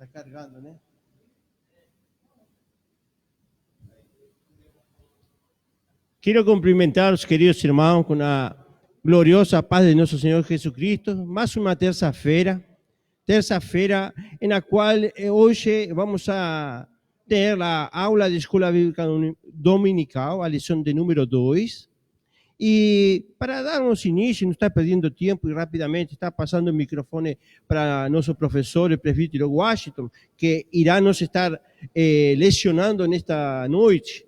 Está cargando, né? Quiero cumprimentar a los queridos hermanos con la gloriosa paz de nuestro Señor Jesucristo. Más una terça-feira en la cual hoy vamos a tener la aula de Escola Bíblica Dominical, a lição de número 2. E para darmos início, não está perdendo tempo e rapidamente está passando o microfone para nosso professor, o presbítero Washington, que irá nos estar lecionando nesta noite.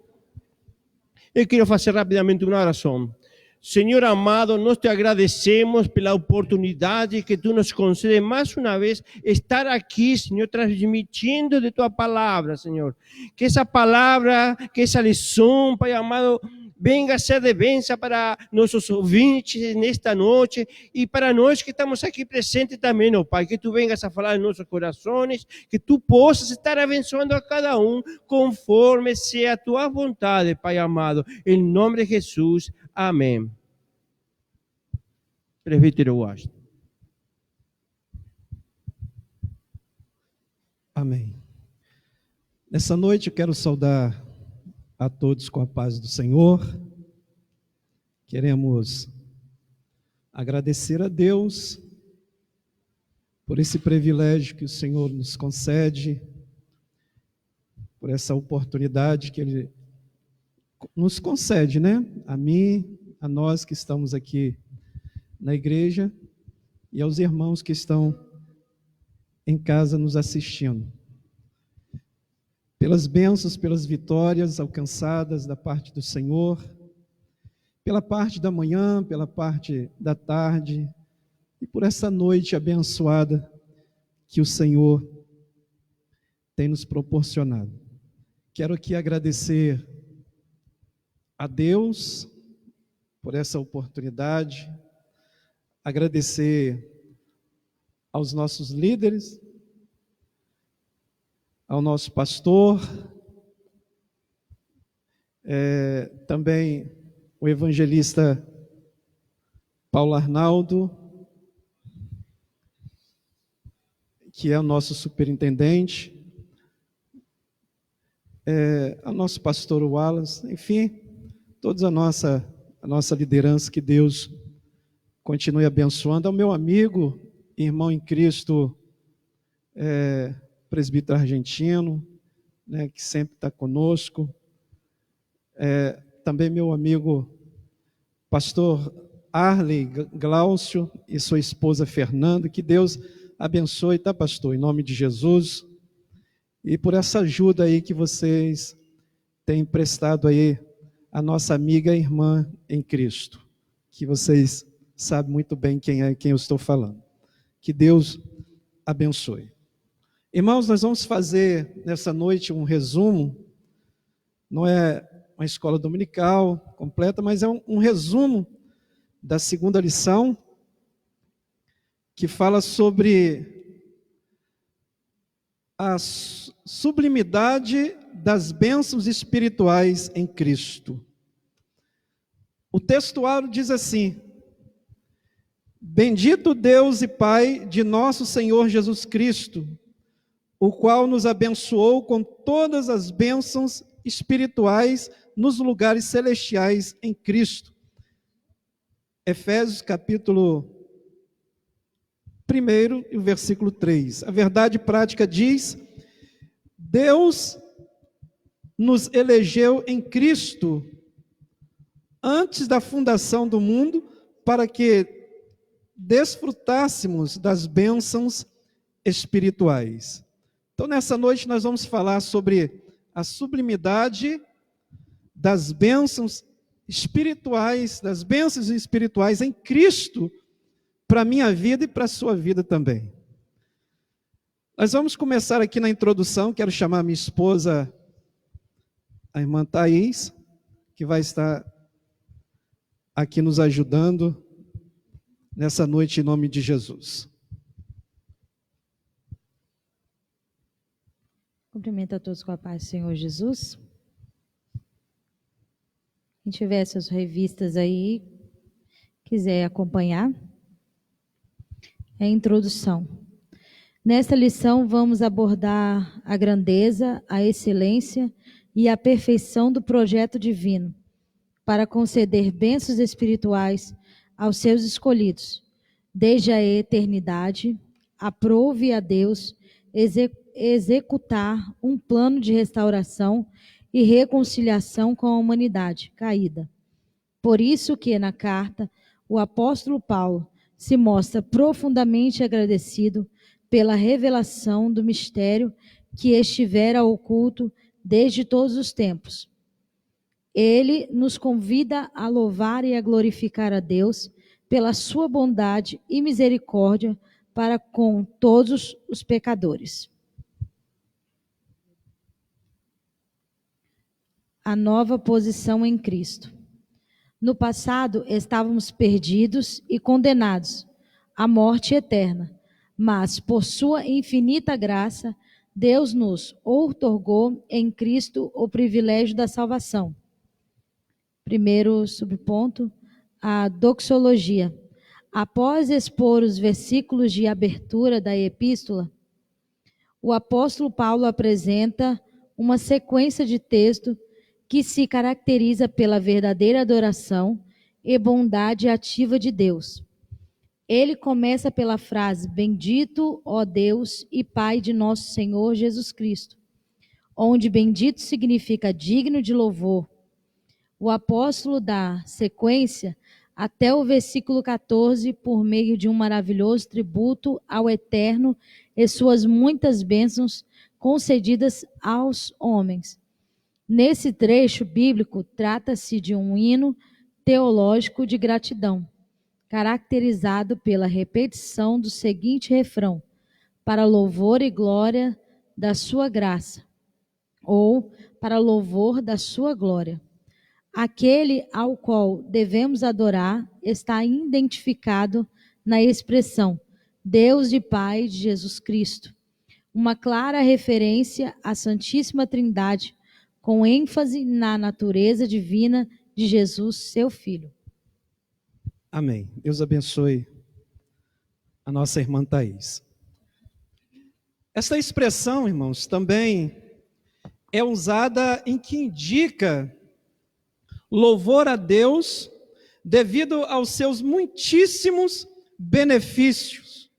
Eu quero fazer rapidamente uma oração. Senhor amado, nós te agradecemos pela oportunidade que tu nos concedes mais uma vez estar aqui, Senhor, transmitindo de tua palavra, Senhor. Que essa palavra, que essa lição, Pai amado, venga a ser de bênção para nossos ouvintes nesta noite e para nós que estamos aqui presentes também, ó Pai, que tu vengas a falar em nossos corações, que tu possas estar abençoando a cada um conforme seja a tua vontade, Pai amado, em nome de Jesus, amém. Presbítero Washington. Amém. Nessa noite eu quero saudar a todos com a paz do Senhor. Queremos agradecer a Deus por esse privilégio que o Senhor nos concede, por essa oportunidade que Ele nos concede, né? A mim, a nós que estamos aqui na igreja e aos irmãos que estão em casa nos assistindo. Pelas bênçãos, pelas vitórias alcançadas da parte do Senhor, pela parte da manhã, pela parte da tarde, e por essa noite abençoada que o Senhor tem nos proporcionado. Quero aqui agradecer a Deus por essa oportunidade, agradecer aos nossos líderes, ao nosso pastor, também o evangelista Paulo Arnaldo, que é o nosso superintendente, ao nosso pastor Wallace, enfim, toda a nossa liderança, que Deus continue abençoando, ao meu amigo, irmão em Cristo, presbítero argentino, né, que sempre está conosco, também meu amigo pastor Arley Glaucio e sua esposa Fernanda, que Deus abençoe, tá, pastor, em nome de Jesus, e por essa ajuda aí que vocês têm prestado aí a nossa amiga e irmã em Cristo, que vocês sabem muito bem quem eu estou falando. Que Deus abençoe. Irmãos, nós vamos fazer nessa noite um resumo, não é uma escola dominical completa, mas é um resumo da segunda lição, que fala sobre a sublimidade das bênçãos espirituais em Cristo. O textuário diz assim: Bendito Deus e Pai de nosso Senhor Jesus Cristo, o qual nos abençoou com todas as bênçãos espirituais nos lugares celestiais em Cristo. Efésios capítulo 1 e o versículo 3. A verdade prática diz: Deus nos elegeu em Cristo antes da fundação do mundo para que desfrutássemos das bênçãos espirituais. Então, nessa noite, nós vamos falar sobre a sublimidade das bênçãos espirituais em Cristo, para a minha vida e para a sua vida também. Nós vamos começar aqui na introdução. Quero chamar a minha esposa, a irmã Thaís, que vai estar aqui nos ajudando nessa noite, em nome de Jesus. Cumprimento a todos com a paz do Senhor Jesus. Quem tiver essas revistas aí, quiser acompanhar, é a introdução. Nesta lição, vamos abordar a grandeza, a excelência e a perfeição do projeto divino para conceder bênçãos espirituais aos seus escolhidos. Desde a eternidade, aprove a Deus executar um plano de restauração e reconciliação com a humanidade caída. Por isso que, na carta, o apóstolo Paulo se mostra profundamente agradecido pela revelação do mistério que estivera oculto desde todos os tempos. Ele nos convida a louvar e a glorificar a Deus pela sua bondade e misericórdia para com todos os pecadores. A nova posição em Cristo. No passado, estávamos perdidos e condenados à morte eterna, mas, por sua infinita graça, Deus nos outorgou em Cristo o privilégio da salvação. Primeiro subponto, a doxologia. Após expor os versículos de abertura da epístola, o apóstolo Paulo apresenta uma sequência de texto que se caracteriza pela verdadeira adoração e bondade ativa de Deus. Ele começa pela frase: Bendito, ó Deus e Pai de nosso Senhor Jesus Cristo, onde bendito significa digno de louvor. O apóstolo dá sequência até o versículo 14 por meio de um maravilhoso tributo ao Eterno e suas muitas bênçãos concedidas aos homens. Nesse trecho bíblico, trata-se de um hino teológico de gratidão, caracterizado pela repetição do seguinte refrão: para louvor e glória da sua graça, ou para louvor da sua glória. Aquele ao qual devemos adorar está identificado na expressão Deus e Pai de Jesus Cristo, uma clara referência à Santíssima Trindade, com ênfase na natureza divina de Jesus, seu Filho. Amém. Deus abençoe a nossa irmã Thaís. Essa expressão, irmãos, também é usada em que indica louvor a Deus devido aos seus muitíssimos benefícios.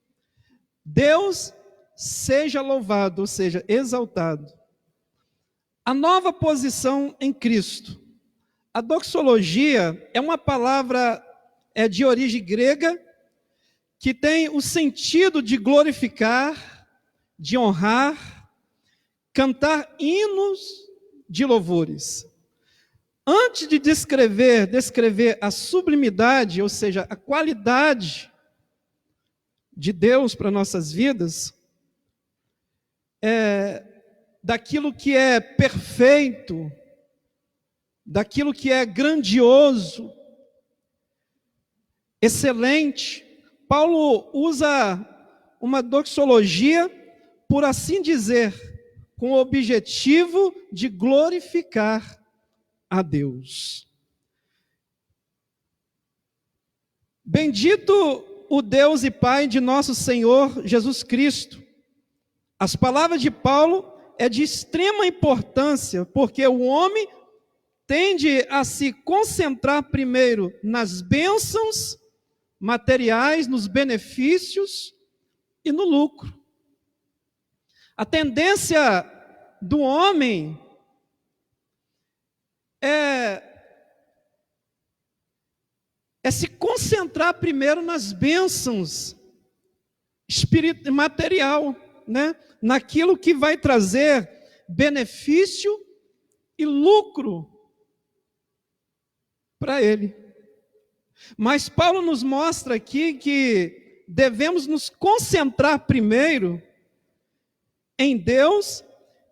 Deus seja louvado, ou seja, exaltado. A nova posição em Cristo. A doxologia é uma palavra de origem grega que tem o sentido de glorificar, de honrar, cantar hinos de louvores. Antes de descrever a sublimidade, ou seja, a qualidade de Deus para nossas vidas, daquilo que é perfeito, daquilo que é grandioso, excelente, Paulo usa uma doxologia, por assim dizer, com o objetivo de glorificar a Deus. Bendito o Deus e Pai de nosso Senhor Jesus Cristo. As palavras de Paulo é de extrema importância, porque o homem tende a se concentrar primeiro nas bênçãos materiais, nos benefícios e no lucro. A tendência do homem é se concentrar primeiro nas bênçãos material, né? Naquilo que vai trazer benefício e lucro para ele. Mas Paulo nos mostra aqui que devemos nos concentrar primeiro em Deus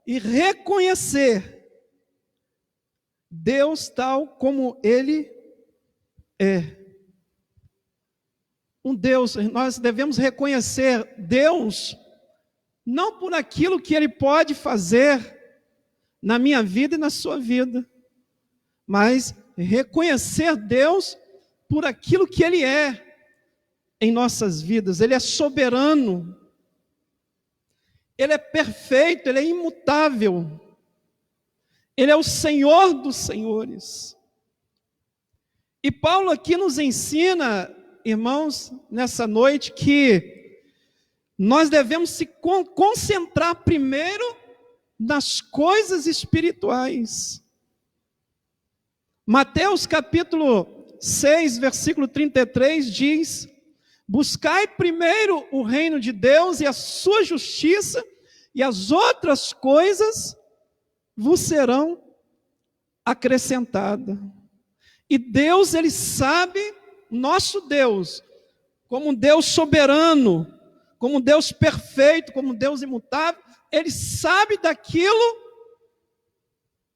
e reconhecer Deus tal como Ele é. Nós devemos reconhecer Deus não por aquilo que Ele pode fazer na minha vida e na sua vida, mas reconhecer Deus por aquilo que Ele é em nossas vidas. Ele é soberano, Ele é perfeito, Ele é imutável. Ele é o Senhor dos senhores. E Paulo aqui nos ensina, irmãos, nessa noite, que nós devemos se concentrar primeiro nas coisas espirituais. Mateus capítulo 6, versículo 33 diz: buscai primeiro o reino de Deus e a sua justiça, e as outras coisas vos serão acrescentadas. E Deus, Ele sabe, nosso Deus, como um Deus soberano, como um Deus perfeito, como um Deus imutável, Ele sabe daquilo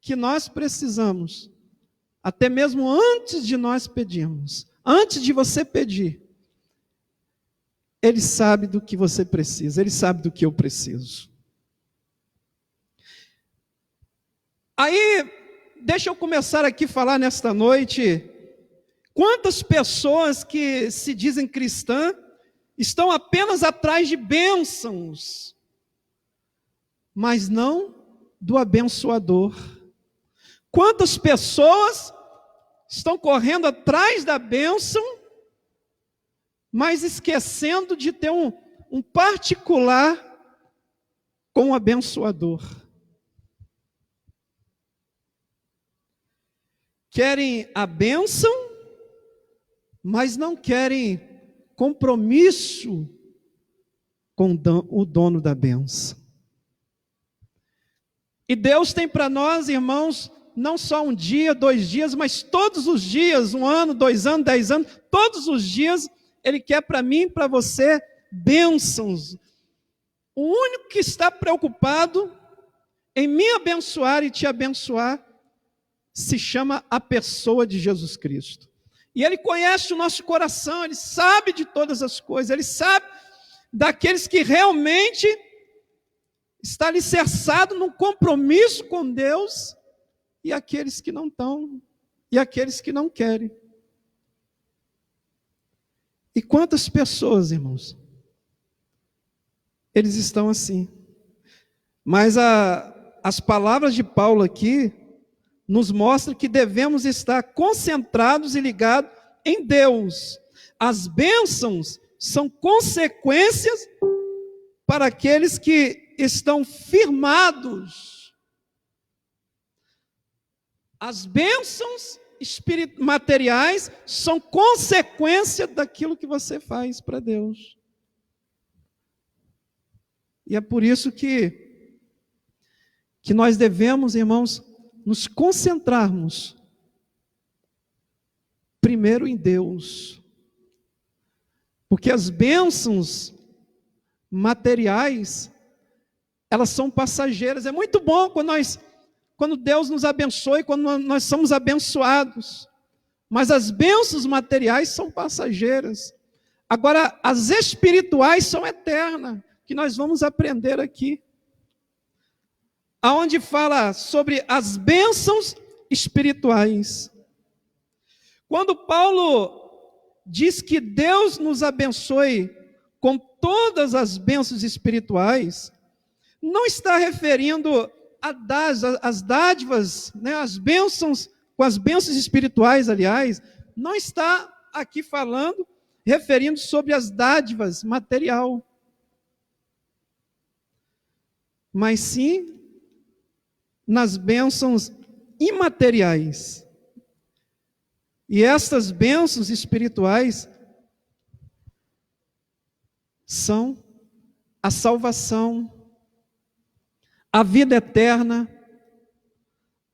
que nós precisamos, até mesmo antes de nós pedirmos, antes de você pedir. Ele sabe do que você precisa, Ele sabe do que eu preciso. Aí, deixa eu começar aqui a falar nesta noite, quantas pessoas que se dizem cristãs estão apenas atrás de bênçãos, mas não do abençoador. Quantas pessoas estão correndo atrás da bênção, mas esquecendo de ter um particular com o abençoador. Querem a bênção, mas não querem compromisso com o dono da bênção. E Deus tem para nós, irmãos, não só um dia, 2 dias, mas todos os dias, 1 ano, 2 anos, 10 anos, todos os dias, Ele quer para mim e para você bênçãos. O único que está preocupado em me abençoar e te abençoar se chama a pessoa de Jesus Cristo. E Ele conhece o nosso coração, Ele sabe de todas as coisas, Ele sabe daqueles que realmente está alicerçado num compromisso com Deus, e aqueles que não estão, e aqueles que não querem. E quantas pessoas, irmãos, eles estão assim. Mas as palavras de Paulo aqui nos mostram que devemos estar concentrados e ligados em Deus. As bênçãos são consequências para aqueles que estão firmados. As bênçãos materiais são consequência daquilo que você faz para Deus. E é por isso que nós devemos, irmãos, nos concentrarmos primeiro em Deus. Porque as bênçãos materiais, elas são passageiras. É muito bom quando Deus nos abençoa e quando nós somos abençoados. Mas as bênçãos materiais são passageiras. Agora, as espirituais são eternas, que nós vamos aprender aqui. Aonde fala sobre as bênçãos espirituais. Quando Paulo diz que Deus nos abençoe com todas as bênçãos espirituais, não está referindo as dádivas, né, as bênçãos, com as bênçãos espirituais, aliás, não está aqui falando, referindo sobre as dádivas material, mas sim nas bênçãos imateriais. E estas bênçãos espirituais são a salvação, a vida eterna,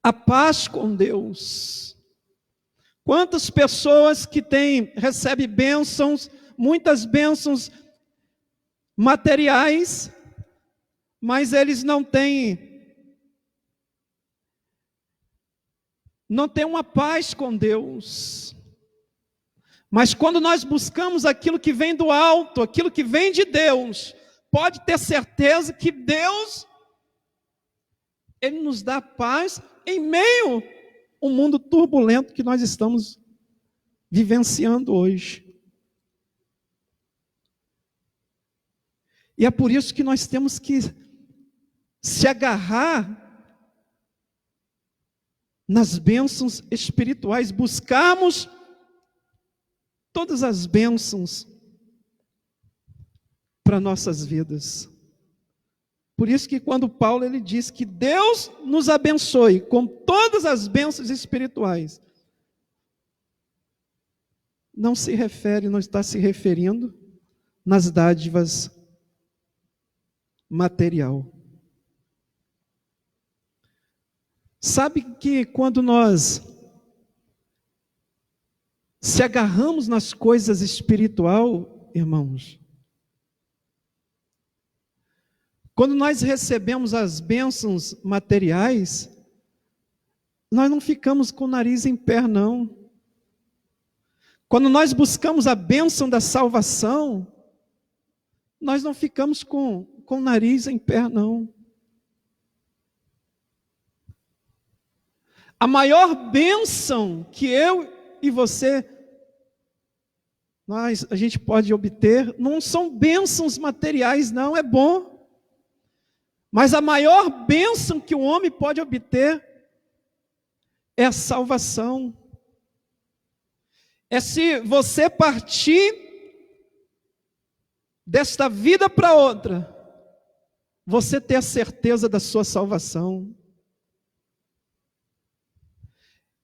a paz com Deus. Quantas pessoas que recebem bênçãos, muitas bênçãos materiais, mas eles não têm uma paz com Deus. Mas quando nós buscamos aquilo que vem do alto, aquilo que vem de Deus, pode ter certeza que Deus, Ele nos dá paz em meio ao mundo turbulento que nós estamos vivenciando hoje. E é por isso que nós temos que se agarrar nas bênçãos espirituais, buscarmos todas as bênçãos para nossas vidas. Por isso que quando Paulo ele diz que Deus nos abençoe com todas as bênçãos espirituais, não está se referindo nas dádivas material. Sabe que quando nós se agarramos nas coisas espiritual, irmãos, quando nós recebemos as bênçãos materiais, nós não ficamos com o nariz em pé, não. Quando nós buscamos a bênção da salvação, nós não ficamos com o nariz em pé, não. A bênção que eu e você, a gente pode obter, não são bênçãos materiais, não, é bom. Mas a maior bênção que o homem pode obter é a salvação. É se você partir desta vida para outra, você ter a certeza da sua salvação.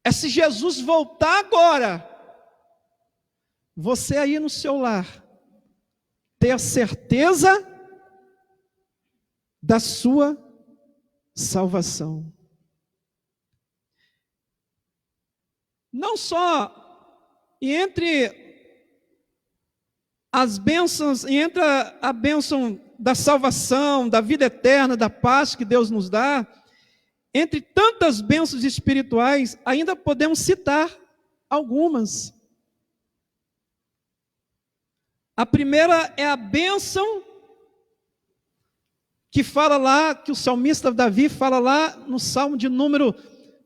É se Jesus voltar agora, você aí no seu lar, ter a certeza da sua salvação. Não só entre as bênçãos, entre a bênção da salvação, da vida eterna, da paz que Deus nos dá, entre tantas bênçãos espirituais, ainda podemos citar algumas. A primeira é a bênção que fala lá, que o salmista Davi fala lá no Salmo de número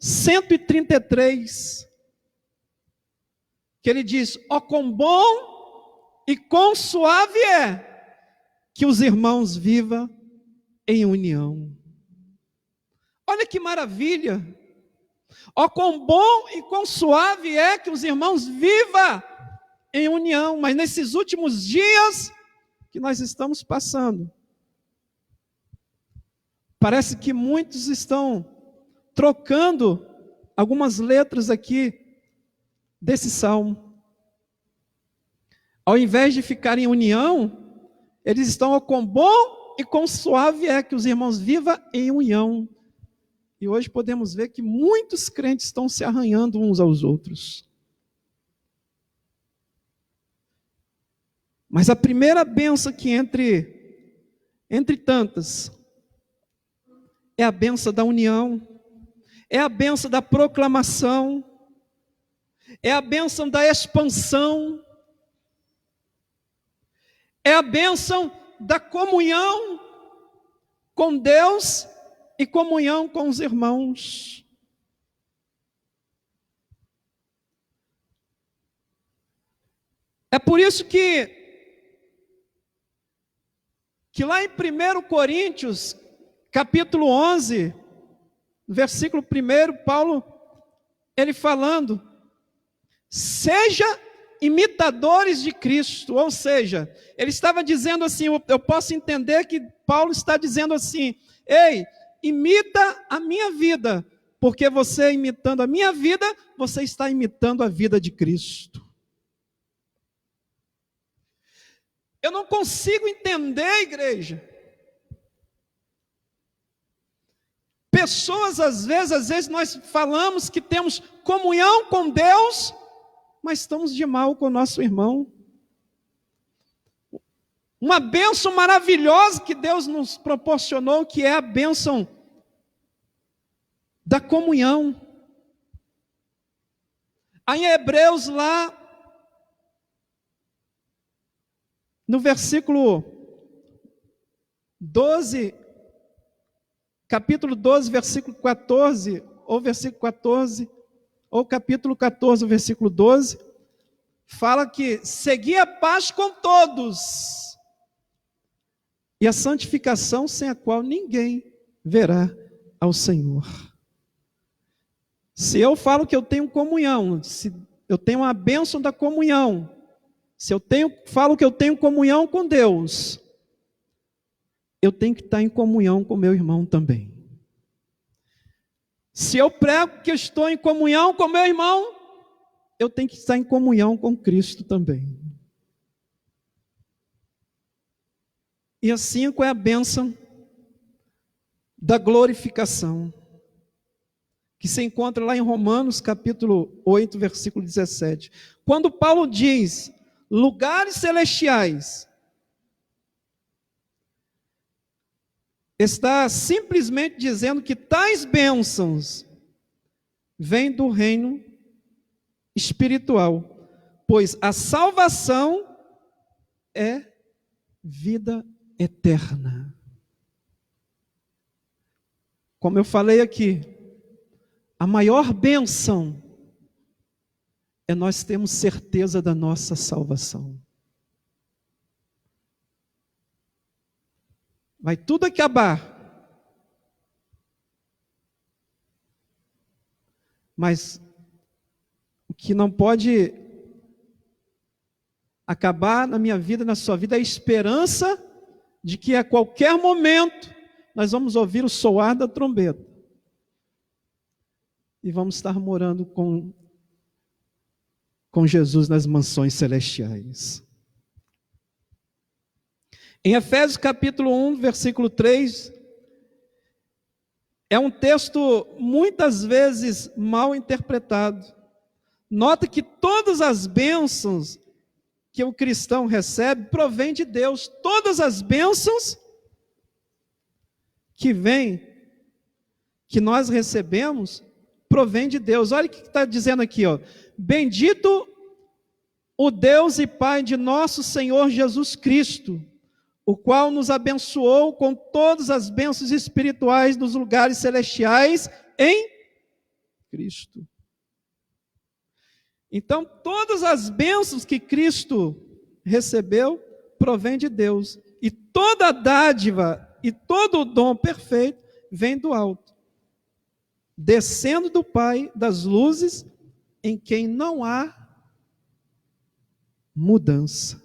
133, que ele diz: ó, quão bom e quão suave é que os irmãos vivam em união. Olha que maravilha! Ó, quão bom e quão suave é que os irmãos vivam em união. Mas nesses últimos dias que nós estamos passando, parece que muitos estão trocando algumas letras aqui desse salmo. Ao invés de ficar em união, eles estão: ó, quão bom e quão suave é que os irmãos vivam em união. E hoje podemos ver que muitos crentes estão se arranhando uns aos outros. Mas a primeira bênção que entre tantas, é a bênção da união, é a bênção da proclamação, é a bênção da expansão, é a bênção da comunhão com Deus e comunhão com os irmãos. É por isso que lá em 1 Coríntios, capítulo 11, versículo 1, Paulo, ele falando: seja imitadores de Cristo. Ou seja, ele estava dizendo assim, eu posso entender que Paulo está dizendo assim: ei, imita a minha vida, porque você imitando a minha vida, você está imitando a vida de Cristo. Eu não consigo entender, igreja. Pessoas, às vezes nós falamos que temos comunhão com Deus, mas estamos de mal com o nosso irmão. Uma bênção maravilhosa que Deus nos proporcionou, que é a bênção da comunhão. Aí em Hebreus lá, no versículo 12, capítulo 12, versículo 14, ou versículo 14, ou capítulo 14, versículo 12, fala que segui a paz com todos, e a santificação sem a qual ninguém verá ao Senhor. Se eu falo que eu tenho comunhão, se eu tenho uma bênção da comunhão, se eu falo que eu tenho comunhão com Deus, eu tenho que estar em comunhão com meu irmão também. Se eu prego que eu estou em comunhão com meu irmão, eu tenho que estar em comunhão com Cristo também. E a 5 é a bênção da glorificação, que se encontra lá em Romanos capítulo 8, versículo 17. Quando Paulo diz lugares celestiais, está simplesmente dizendo que tais bênçãos vêm do reino espiritual, pois a salvação é vida eterna. Como eu falei aqui, a maior bênção é nós termos certeza da nossa salvação. Vai tudo acabar, mas o que não pode acabar na minha vida, na sua vida, é a esperança de que a qualquer momento nós vamos ouvir o soar da trombeta e vamos estar morando com Jesus nas mansões celestiais. Em Efésios capítulo 1, versículo 3, é um texto muitas vezes mal interpretado. Nota que todas as bênçãos que o cristão recebe provém de Deus. Todas as bênçãos que nós recebemos, provém de Deus. Olha o que está dizendo aqui, ó. Bendito o Deus e Pai de nosso Senhor Jesus Cristo, o qual nos abençoou com todas as bênçãos espirituais nos lugares celestiais em Cristo. Então, todas as bênçãos que Cristo recebeu, provém de Deus. E toda a dádiva e todo o dom perfeito vem do alto, descendo do Pai das luzes, em quem não há mudança.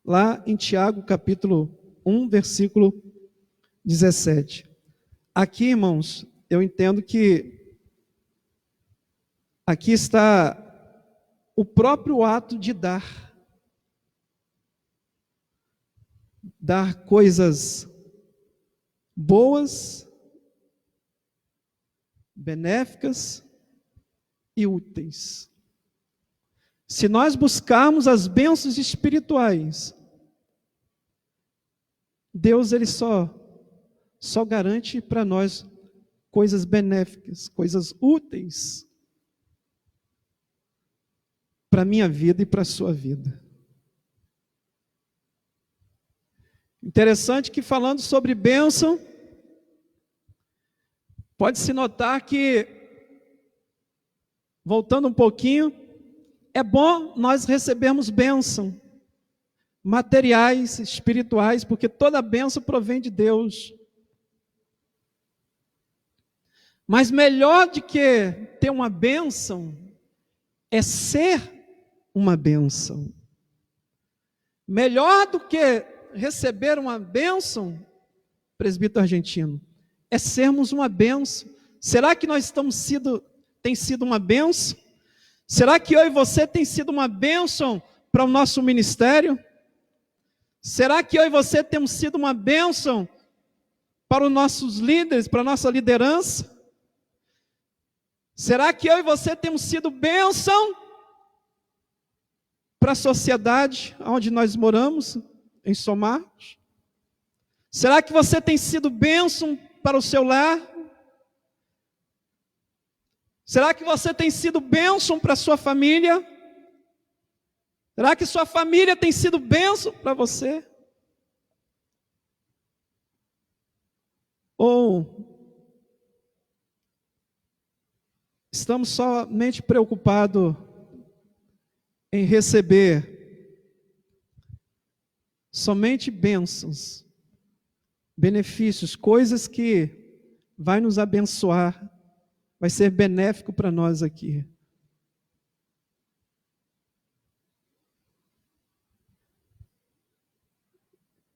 Lá em Tiago, capítulo 1, versículo 17. Aqui, irmãos, eu entendo que aqui está o próprio ato de dar. Dar coisas boas, benéficas e úteis. Se nós buscarmos as bênçãos espirituais, Deus ele só garante para nós coisas benéficas, coisas úteis para a minha vida e para a sua vida. Interessante que falando sobre bênção, pode-se notar que, voltando um pouquinho, é bom nós recebermos bênção, materiais, espirituais, porque toda bênção provém de Deus. Mas melhor do que ter uma bênção, é ser uma bênção. Melhor do que receber uma bênção, presbítero argentino, é sermos uma bênção. Será que nós tem sido uma bênção? Será que eu e você tem sido uma bênção para o nosso ministério? Será que eu e você temos sido uma bênção para os nossos líderes, para a nossa liderança? Será que eu e você temos sido bênção para a sociedade onde nós moramos, em Somarcos? Será que você tem sido bênção para o seu lar? Será que você tem sido bênção para a sua família? Será que sua família tem sido bênção para você? Ou estamos somente preocupados em receber somente bênçãos, benefícios, coisas que vai nos abençoar, vai ser benéfico para nós aqui.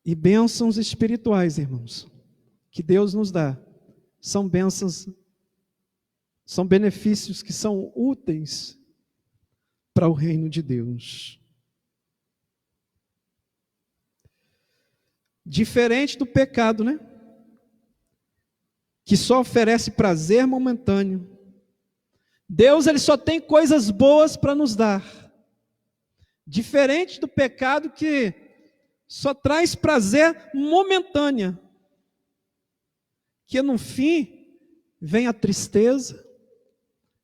E bênçãos espirituais, irmãos, que Deus nos dá, são bênçãos, são benefícios que são úteis para o reino de Deus. Diferente do pecado, né? Que só oferece prazer momentâneo. Deus, ele só tem coisas boas para nos dar. Diferente do pecado que só traz prazer momentâneo. Que no fim vem a tristeza,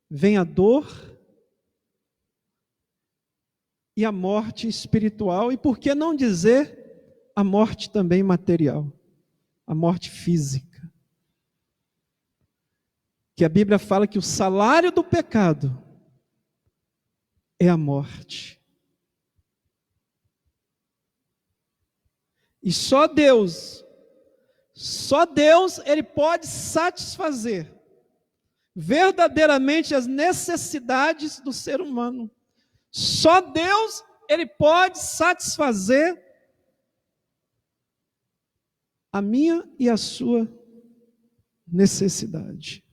vem a dor e a morte espiritual, e por que não dizer a morte também material, a morte física. Que a Bíblia fala que o salário do pecado é a morte. E só Deus, ele pode satisfazer verdadeiramente as necessidades do ser humano. Só Deus, ele pode satisfazer a minha e a sua necessidade.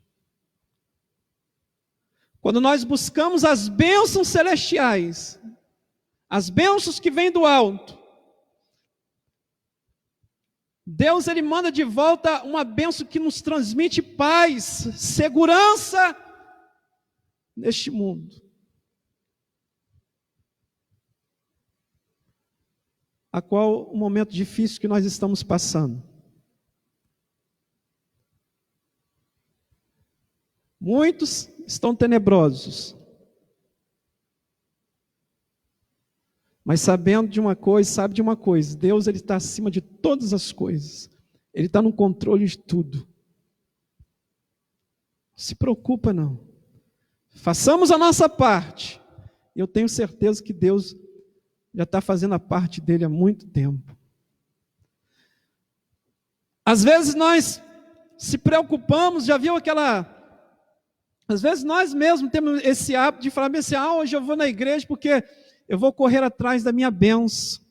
Quando nós buscamos as bênçãos celestiais, as bênçãos que vêm do alto, Deus, ele manda de volta uma bênção que nos transmite paz, segurança neste mundo. A qual o momento difícil que nós estamos passando. Muitos estão tenebrosos. Mas sabendo de uma coisa, sabe de uma coisa, Deus, ele está acima de todas as coisas. Ele está no controle de tudo. Não se preocupa não. Façamos a nossa parte. Eu tenho certeza que Deus já está fazendo a parte dele há muito tempo. Às vezes nós se preocupamos, já viu aquela... Às vezes nós mesmos temos esse hábito de falar assim, hoje eu vou na igreja porque eu vou correr atrás da minha bênção.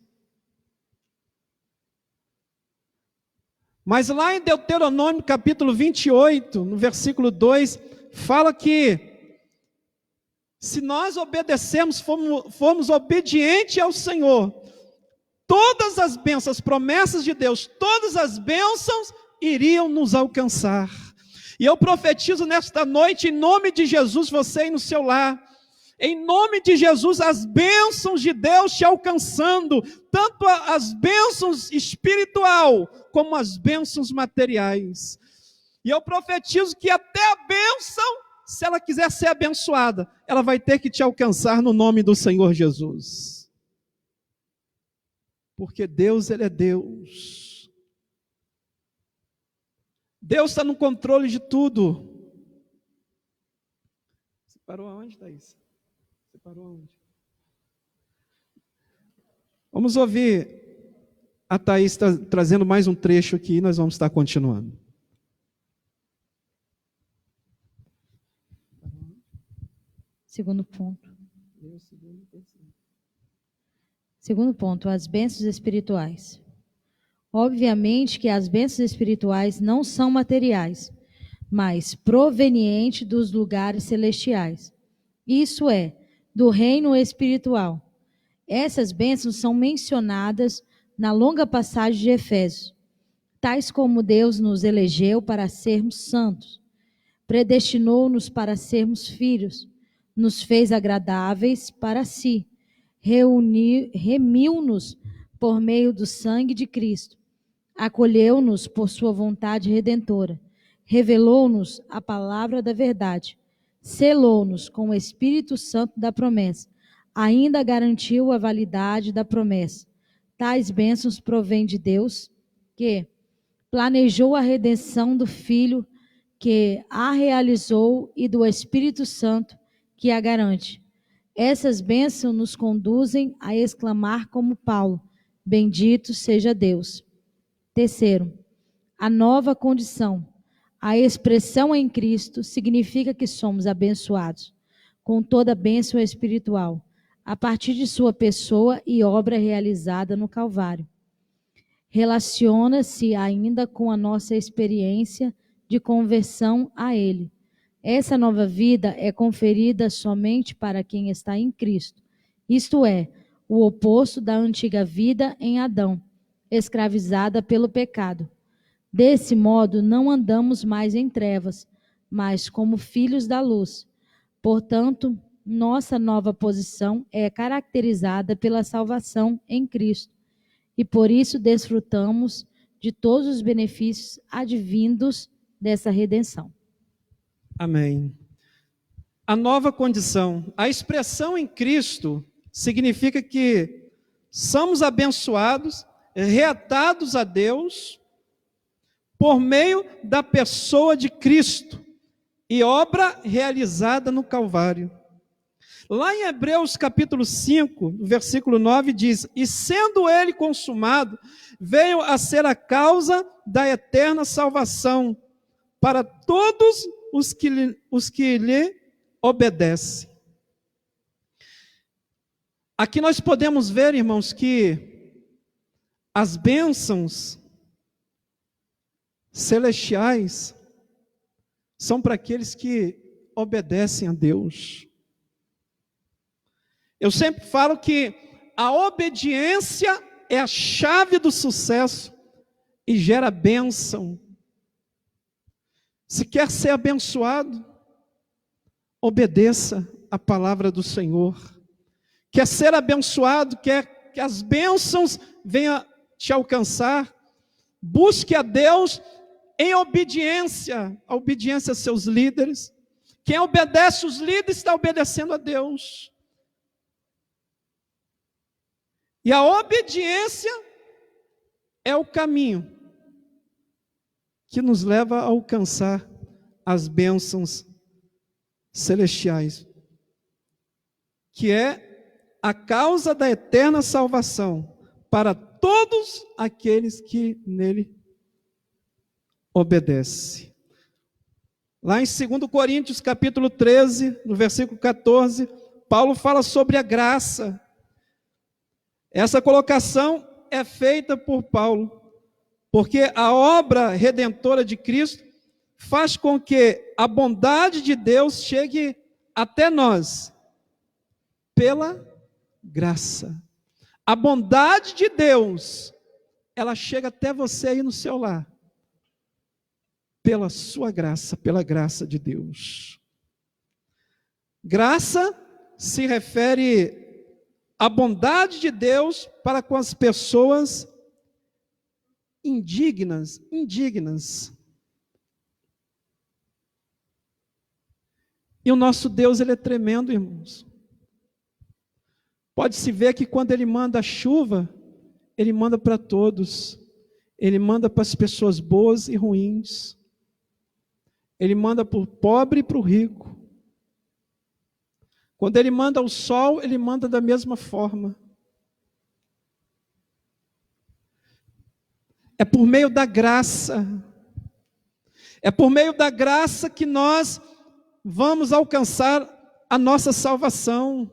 Mas lá em Deuteronômio capítulo 28, no versículo 2, fala que se nós obedecermos, formos obedientes ao Senhor, todas as bênçãos, as promessas de Deus, todas as bênçãos iriam nos alcançar. E eu profetizo nesta noite, em nome de Jesus, você aí no seu lar, em nome de Jesus, as bênçãos de Deus te alcançando, tanto as bênçãos espiritual, como as bênçãos materiais. E eu profetizo que até a bênção, se ela quiser ser abençoada, ela vai ter que te alcançar no nome do Senhor Jesus. Porque Deus, ele é Deus. Deus está no controle de tudo. Você parou aonde, Thaís? Você parou aonde? Vamos ouvir a Thaís trazendo mais um trecho aqui e nós vamos estar continuando. Segundo ponto. Segundo ponto, as bênçãos espirituais. Obviamente que as bênçãos espirituais não são materiais, mas provenientes dos lugares celestiais. Isso é, do reino espiritual. Essas bênçãos são mencionadas na longa passagem de Efésios, tais como Deus nos elegeu para sermos santos, predestinou-nos para sermos filhos, nos fez agradáveis para si, remiu-nos por meio do sangue de Cristo, acolheu-nos por sua vontade redentora, revelou-nos a palavra da verdade, selou-nos com o Espírito Santo da promessa, ainda garantiu a validade da promessa. Tais bênçãos provêm de Deus, que planejou a redenção do Filho, que a realizou, e do Espírito Santo, que a garante. Essas bênçãos nos conduzem a exclamar como Paulo, bendito seja Deus. Terceiro, a nova condição. A expressão em Cristo significa que somos abençoados com toda bênção espiritual, a partir de sua pessoa e obra realizada no Calvário. Relaciona-se ainda com a nossa experiência de conversão a Ele. Essa nova vida é conferida somente para quem está em Cristo, isto é, o oposto da antiga vida em Adão, escravizada pelo pecado. Desse modo, não andamos mais em trevas, mas como filhos da luz. Portanto, nossa nova posição é caracterizada pela salvação em Cristo, e por isso desfrutamos de todos os benefícios advindos dessa redenção. Amém. A nova condição, a expressão em Cristo significa que somos abençoados, reatados a Deus por meio da pessoa de Cristo e obra realizada no Calvário. Lá em Hebreus capítulo 5, versículo 9 diz: e sendo ele consumado, veio a ser a causa da eterna salvação para todos os que lhe obedecem. Aqui nós podemos ver, irmãos, que as bênçãos celestiais são para aqueles que obedecem a Deus. Eu sempre falo que a obediência é a chave do sucesso e gera bênção. Se quer ser abençoado, obedeça a palavra do Senhor. Quer ser abençoado, quer que as bênçãos venham te alcançar, busque a Deus em obediência, a obediência a seus líderes. Quem obedece os líderes está obedecendo a Deus. E a obediência é o caminho que nos leva a alcançar as bênçãos celestiais, que é a causa da eterna salvação para todos aqueles que nele obedecem. Lá em 2 Coríntios capítulo 13, no versículo 14, Paulo fala sobre a graça. Essa colocação é feita por Paulo, porque a obra redentora de Cristo faz com que a bondade de Deus chegue até nós, pela graça. A bondade de Deus, ela chega até você aí no seu lar, pela sua graça, pela graça de Deus. Graça se refere à bondade de Deus para com as pessoas indignas. E o nosso Deus, ele é tremendo, irmãos. Pode-se ver que quando ele manda a chuva, ele manda para todos. Ele manda para as pessoas boas e ruins. Ele manda para o pobre e para o rico. Quando ele manda o sol, ele manda da mesma forma. É por meio da graça. É por meio da graça que nós vamos alcançar a nossa salvação.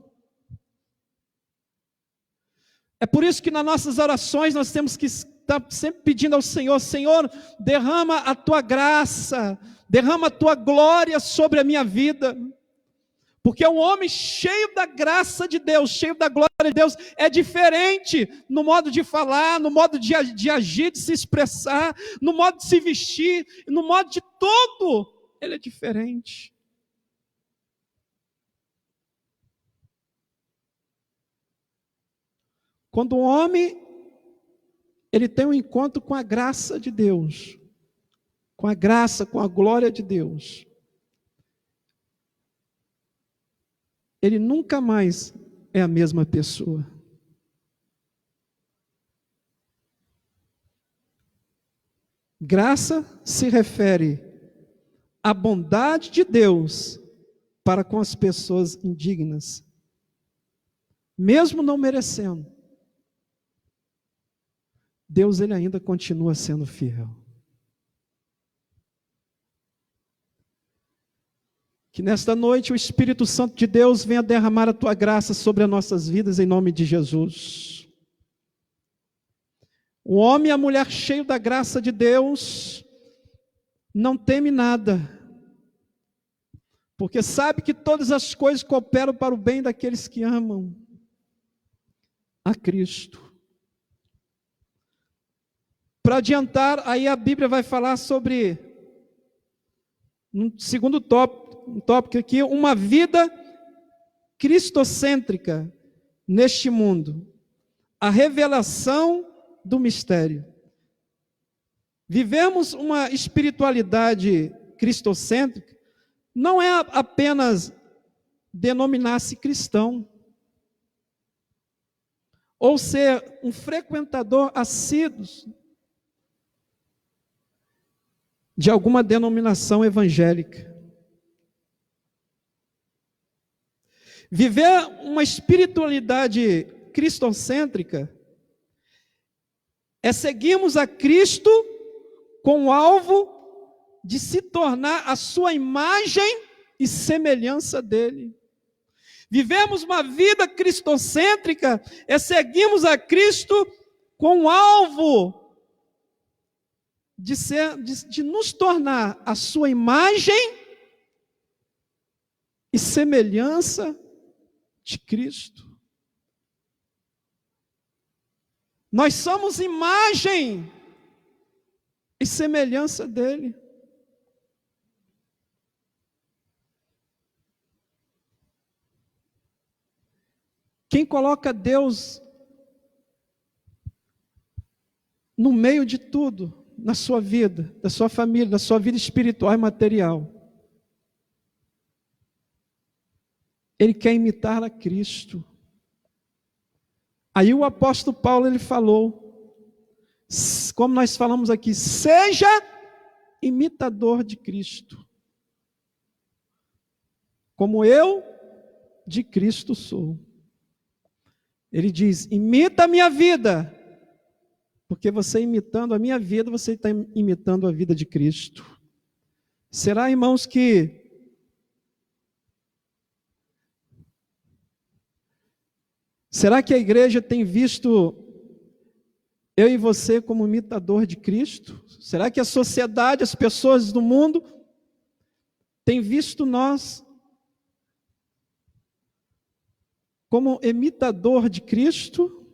É por isso que nas nossas orações nós temos que estar sempre pedindo ao Senhor: Senhor, derrama a tua graça, derrama a tua glória sobre a minha vida. Porque um homem cheio da graça de Deus, cheio da glória de Deus, é diferente no modo de falar, no modo de agir, de se expressar, no modo de se vestir, no modo de tudo, ele é diferente. Quando um homem, ele tem um encontro com a graça de Deus, com a graça, com a glória de Deus, ele nunca mais é a mesma pessoa. Graça se refere à bondade de Deus para com as pessoas indignas, mesmo não merecendo. Deus, ele ainda continua sendo fiel. Que nesta noite o Espírito Santo de Deus venha derramar a tua graça sobre as nossas vidas, em nome de Jesus. O homem e a mulher cheio da graça de Deus não teme nada, porque sabe que todas as coisas cooperam para o bem daqueles que amam a Cristo. Para adiantar, aí a Bíblia vai falar sobre, um segundo tópico aqui, uma vida cristocêntrica neste mundo. A revelação do mistério. Vivemos uma espiritualidade cristocêntrica, não é apenas denominar-se cristão, ou ser um frequentador assíduo de alguma denominação evangélica. Viver uma espiritualidade cristocêntrica é seguirmos a Cristo com o alvo de se tornar a sua imagem e semelhança dele. Vivemos uma vida cristocêntrica é seguirmos a Cristo com o alvo de nos tornar a sua imagem e semelhança de Cristo. Nós somos imagem e semelhança dele. Quem coloca Deus no meio de tudo, na sua vida, da sua família, da sua vida espiritual e material, ele quer imitar a Cristo. Aí o apóstolo Paulo, ele falou, como nós falamos aqui, seja imitador de Cristo, como eu de Cristo sou. Ele diz, imita a minha vida, porque você imitando a minha vida, você está imitando a vida de Cristo. Será, irmãos, que será que a igreja tem visto eu e você como imitador de Cristo? Será que a sociedade, as pessoas do mundo, têm visto nós como imitador de Cristo?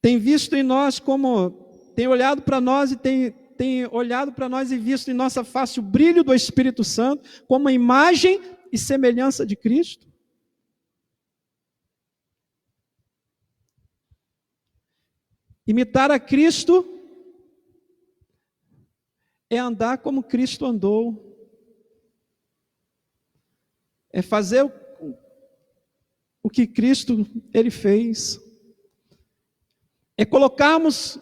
Tem visto em nós como, tem olhado para nós e tem olhado para nós e visto em nossa face o brilho do Espírito Santo como a imagem e semelhança de Cristo? Imitar a Cristo é andar como Cristo andou. É fazer o que Cristo ele fez. É colocarmos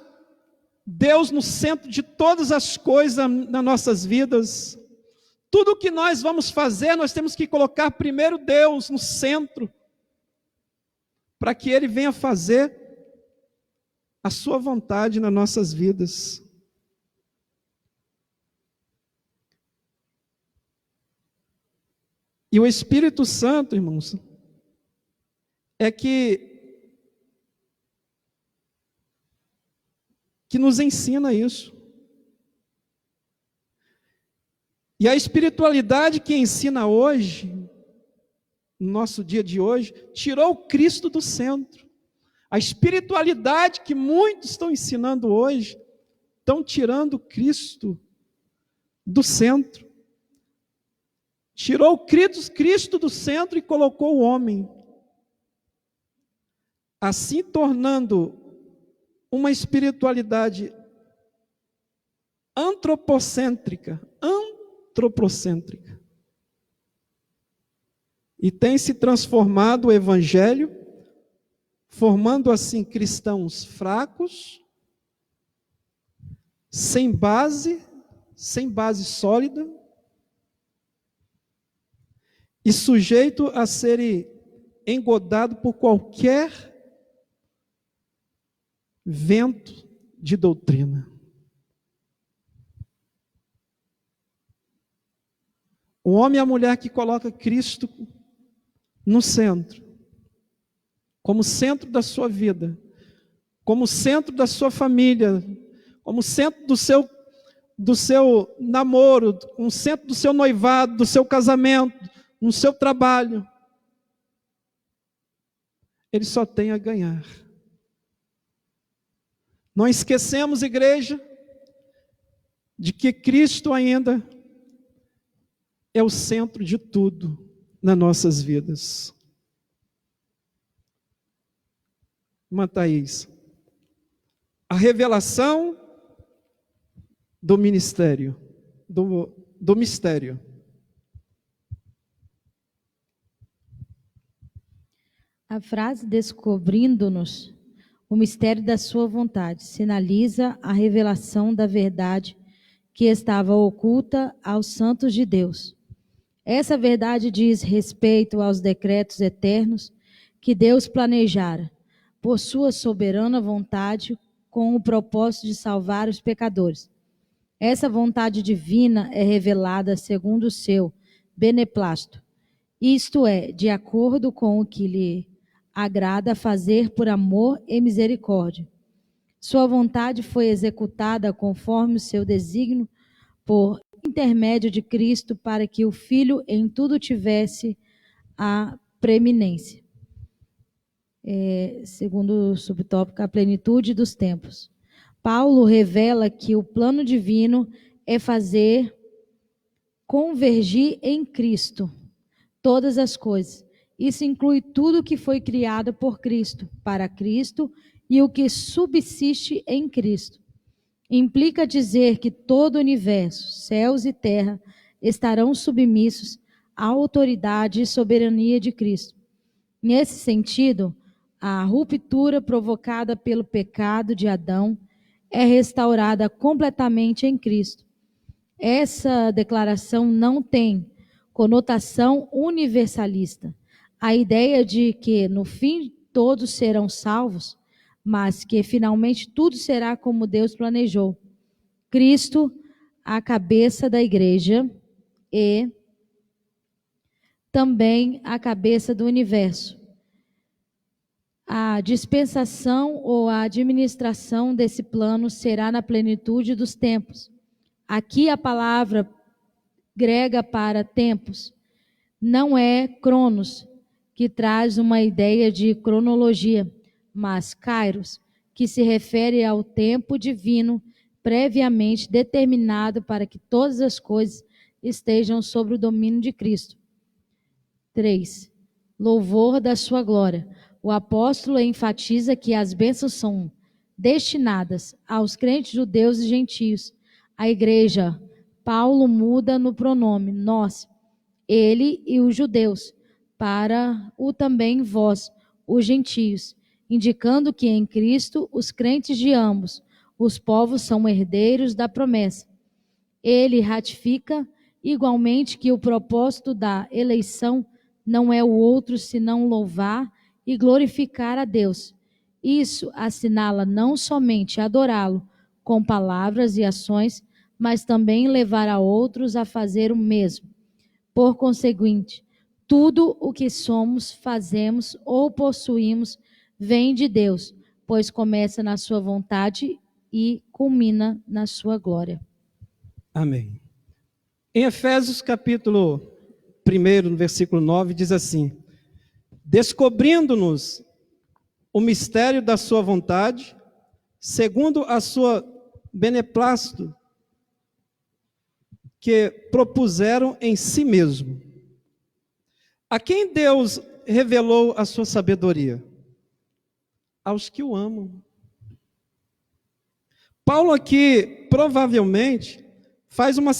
Deus no centro de todas as coisas nas nossas vidas. Tudo o que nós vamos fazer, nós temos que colocar primeiro Deus no centro, para que Ele venha fazer a sua vontade nas nossas vidas. E o Espírito Santo, irmãos, é que nos ensina isso. E a espiritualidade que ensina hoje, no nosso dia de hoje, tirou o Cristo do centro. A espiritualidade que muitos estão ensinando hoje, estão tirando o Cristo do centro. Tirou o Cristo do centro e colocou o homem. Assim tornando uma espiritualidade antropocêntrica. E tem se transformado o evangelho, formando assim cristãos fracos, sem base sólida, e sujeito a serem engodado por qualquer vento de doutrina. O homem e a mulher que coloca Cristo no centro, como centro da sua vida, como centro da sua família, como centro do seu namoro, como centro do seu noivado, do seu casamento, no seu trabalho, ele só tem a ganhar. Não esquecemos, igreja, de que Cristo ainda é o centro de tudo nas nossas vidas. Irmã Thaís, a revelação do ministério, do mistério. A frase descobrindo-nos o mistério da sua vontade sinaliza a revelação da verdade que estava oculta aos santos de Deus. Essa verdade diz respeito aos decretos eternos que Deus planejara, por sua soberana vontade, com o propósito de salvar os pecadores. Essa vontade divina é revelada segundo o seu beneplácito, isto é, de acordo com o que lhe agrada fazer por amor e misericórdia. Sua vontade foi executada conforme o seu desígnio por intermédio de Cristo, para que o Filho em tudo tivesse a preeminência. Segundo o subtópico, a plenitude dos tempos. Paulo revela que o plano divino é fazer convergir em Cristo todas as coisas. Isso inclui tudo que foi criado por Cristo, para Cristo e o que subsiste em Cristo. Implica dizer que todo o universo, céus e terra, estarão submissos à autoridade e soberania de Cristo. Nesse sentido, a ruptura provocada pelo pecado de Adão é restaurada completamente em Cristo. Essa declaração não tem conotação universalista. A ideia de que, no fim, todos serão salvos, mas que, finalmente, tudo será como Deus planejou. Cristo, a cabeça da igreja, e também a cabeça do universo. A dispensação ou a administração desse plano será na plenitude dos tempos. Aqui a palavra grega para tempos não é cronos, que traz uma ideia de cronologia, mas kairos, que se refere ao tempo divino previamente determinado para que todas as coisas estejam sob o domínio de Cristo. 3. Louvor da sua glória. O apóstolo enfatiza que as bênçãos são destinadas aos crentes judeus e gentios. A igreja, Paulo muda no pronome nós, ele e os judeus, para o também vós, os gentios, indicando que em Cristo os crentes de ambos os povos são herdeiros da promessa. Ele ratifica igualmente que o propósito da eleição não é o outro senão louvar e glorificar a Deus. Isso assinala não somente adorá-lo com palavras e ações, mas também levar a outros a fazer o mesmo. Por conseguinte, tudo o que somos, fazemos ou possuímos vem de Deus, pois começa na sua vontade e culmina na sua glória. Amém. Em Efésios capítulo 1, no versículo 9, diz assim: descobrindo-nos o mistério da sua vontade, segundo a sua beneplácito, que propuseram em si mesmo. A quem Deus revelou a sua sabedoria? Aos que o amam. Paulo aqui, provavelmente, faz uma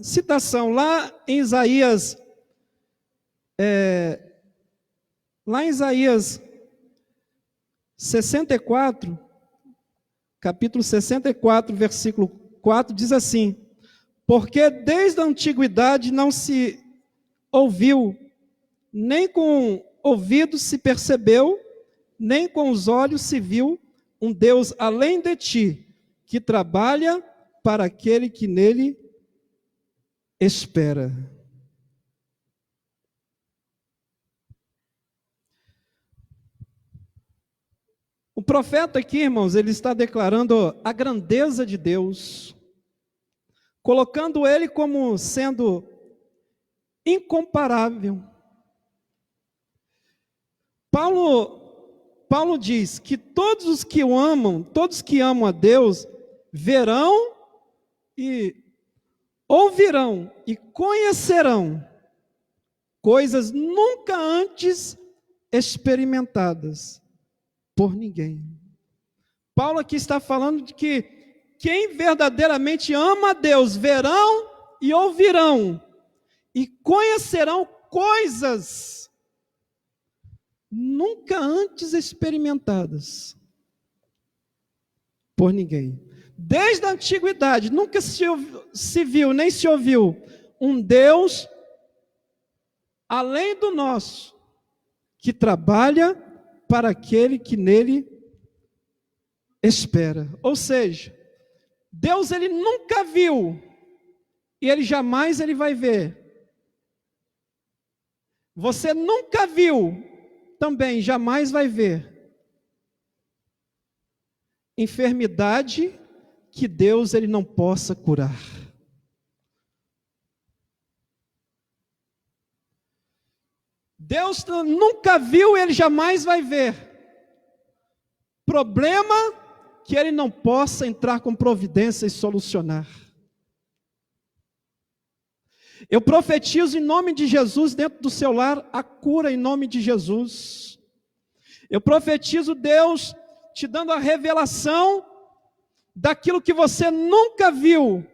citação lá em Isaías, lá em Isaías 64, capítulo 64, versículo 4, diz assim: porque desde a antiguidade não se ouviu, nem com ouvidos se percebeu, nem com os olhos se viu um Deus além de ti, que trabalha para aquele que nele espera. O profeta aqui, irmãos, ele está declarando a grandeza de Deus, colocando ele como sendo incomparável. Paulo diz que todos os que o amam, todos que amam a Deus, verão e ouvirão e conhecerão coisas nunca antes experimentadas por ninguém. Paulo aqui está falando de que quem verdadeiramente ama a Deus verão e ouvirão e conhecerão coisas nunca antes experimentadas por ninguém. Desde a antiguidade, nunca se viu, nem se ouviu um Deus além do nosso, que trabalha para aquele que nele espera. Ou seja, Deus ele nunca viu e ele jamais ele vai ver. Você nunca viu, também jamais vai ver enfermidade que Deus ele não possa curar. Deus nunca viu e ele jamais vai ver problema que ele não possa entrar com providência e solucionar. Eu profetizo em nome de Jesus dentro do seu lar a cura em nome de Jesus. Eu profetizo Deus te dando a revelação daquilo que você nunca viu.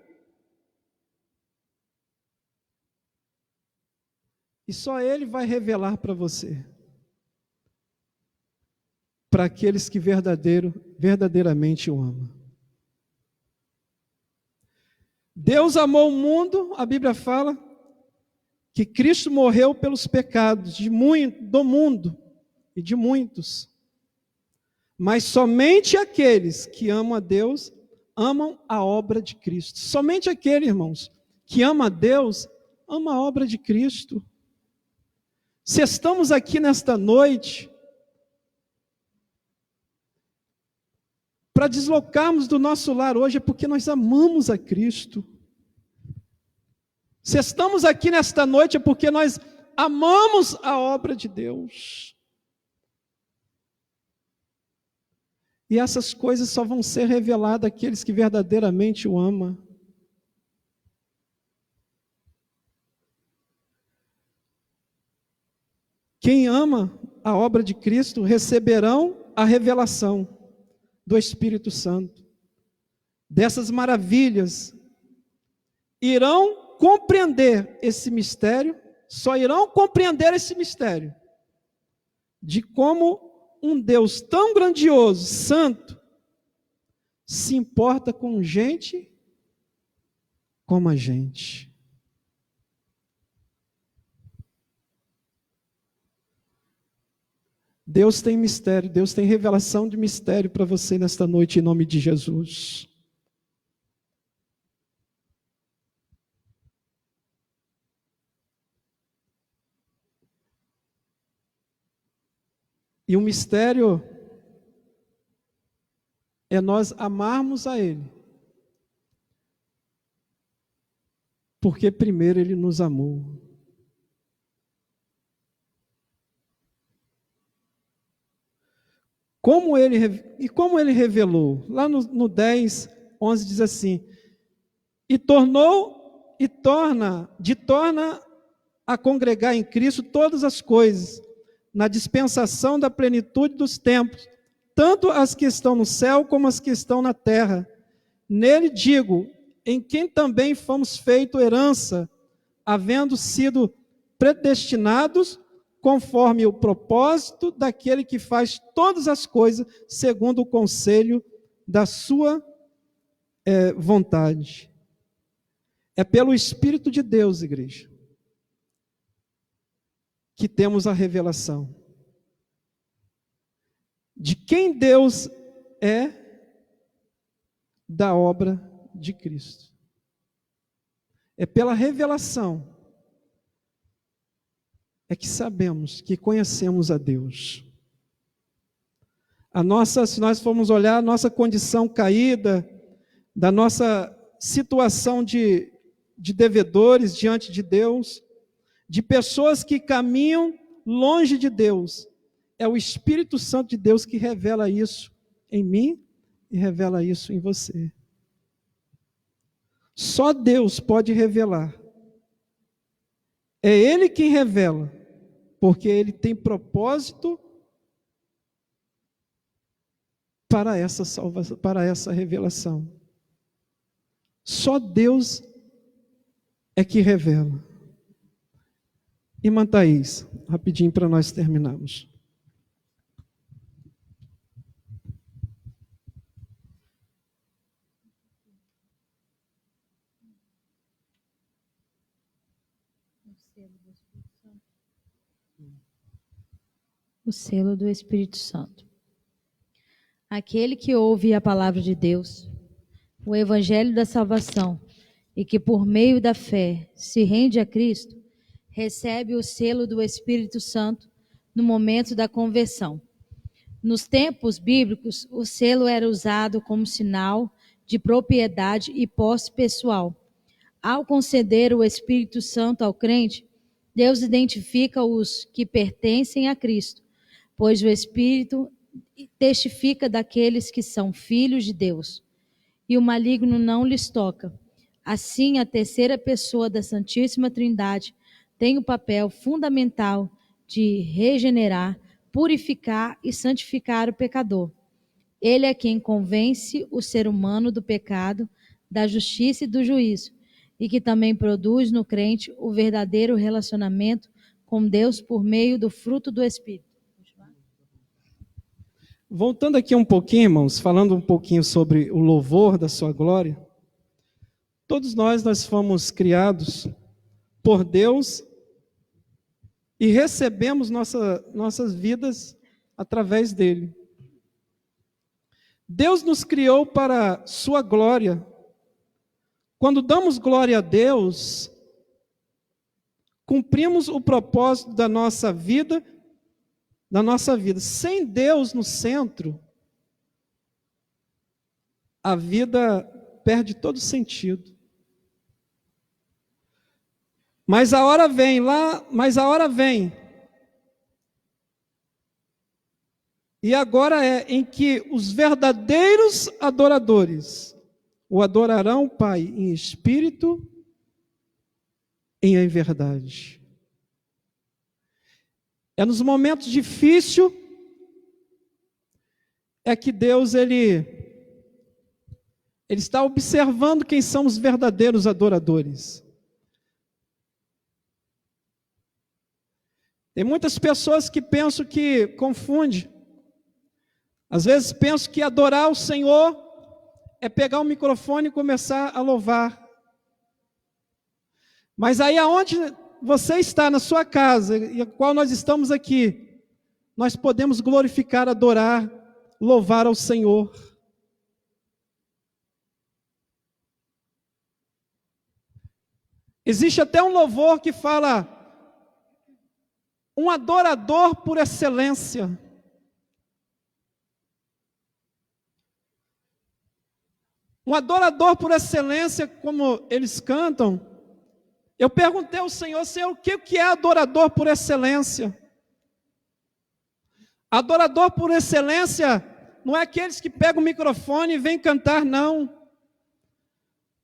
E só Ele vai revelar para você. Para aqueles que verdadeiramente o amam. Deus amou o mundo, a Bíblia fala, que Cristo morreu pelos pecados do mundo e de muitos. Mas somente aqueles que amam a Deus, amam a obra de Cristo. Somente aquele, irmãos, que ama a Deus, ama a obra de Cristo. Se estamos aqui nesta noite, para deslocarmos do nosso lar hoje, é porque nós amamos a Cristo. Se estamos aqui nesta noite, é porque nós amamos a obra de Deus. E essas coisas só vão ser reveladas àqueles que verdadeiramente o amam. Quem ama a obra de Cristo receberão a revelação do Espírito Santo, dessas maravilhas, irão compreender esse mistério, só irão compreender esse mistério, de como um Deus tão grandioso, santo, se importa com gente como a gente. Deus tem mistério, Deus tem revelação de mistério para você nesta noite, em nome de Jesus. E o mistério é nós amarmos a Ele, porque primeiro Ele nos amou. Como ele revelou? Lá no 10, 11 diz assim: torna a congregar em Cristo todas as coisas, na dispensação da plenitude dos tempos, tanto as que estão no céu como as que estão na terra. Nele digo, em quem também fomos feito herança, havendo sido predestinados conforme o propósito daquele que faz todas as coisas segundo o conselho da sua vontade. É pelo Espírito de Deus, igreja, que temos a revelação de quem Deus é, da obra de Cristo. É pela revelação é que sabemos, que conhecemos a Deus. Se nós formos olhar a nossa condição caída, da nossa situação de devedores diante de Deus, de pessoas que caminham longe de Deus, é o Espírito Santo de Deus que revela isso em mim e revela isso em você. Só Deus pode revelar. É Ele quem revela, porque Ele tem propósito para essa salvação, para essa revelação. Só Deus é que revela. Irmã Thaís, rapidinho para nós terminarmos. O selo do Espírito Santo. Aquele que ouve a palavra de Deus, o evangelho da salvação, e que por meio da fé se rende a Cristo, recebe o selo do Espírito Santo no momento da conversão. Nos tempos bíblicos, o selo era usado como sinal de propriedade e posse pessoal. Ao conceder o Espírito Santo ao crente, Deus identifica os que pertencem a Cristo, pois o Espírito testifica daqueles que são filhos de Deus, e o maligno não lhes toca. Assim, a terceira pessoa da Santíssima Trindade tem o papel fundamental de regenerar, purificar e santificar o pecador. Ele é quem convence o ser humano do pecado, da justiça e do juízo, e que também produz no crente o verdadeiro relacionamento com Deus por meio do fruto do Espírito. Voltando aqui um pouquinho, irmãos, falando um pouquinho sobre o louvor da sua glória, todos nós fomos criados por Deus e recebemos nossas vidas através dele. Deus nos criou para sua glória. Quando damos glória a Deus, cumprimos o propósito da nossa vida. Sem Deus no centro, a vida perde todo sentido. Mas a hora vem. E agora é em que os verdadeiros adoradores o adorarão o Pai em espírito e em verdade. É nos momentos difíceis é que Deus ele está observando quem são os verdadeiros adoradores. Tem muitas pessoas que pensam que confunde. Às vezes pensam que adorar o Senhor é pegar o microfone e começar a louvar. Mas aí aonde você está, na sua casa, e a qual nós estamos aqui, nós podemos glorificar, adorar, louvar ao Senhor. Existe até um louvor que fala, um adorador por excelência. Um adorador por excelência, como eles cantam. Eu perguntei ao Senhor, o que é adorador por excelência? Adorador por excelência não é aqueles que pegam o microfone e vêm cantar, não.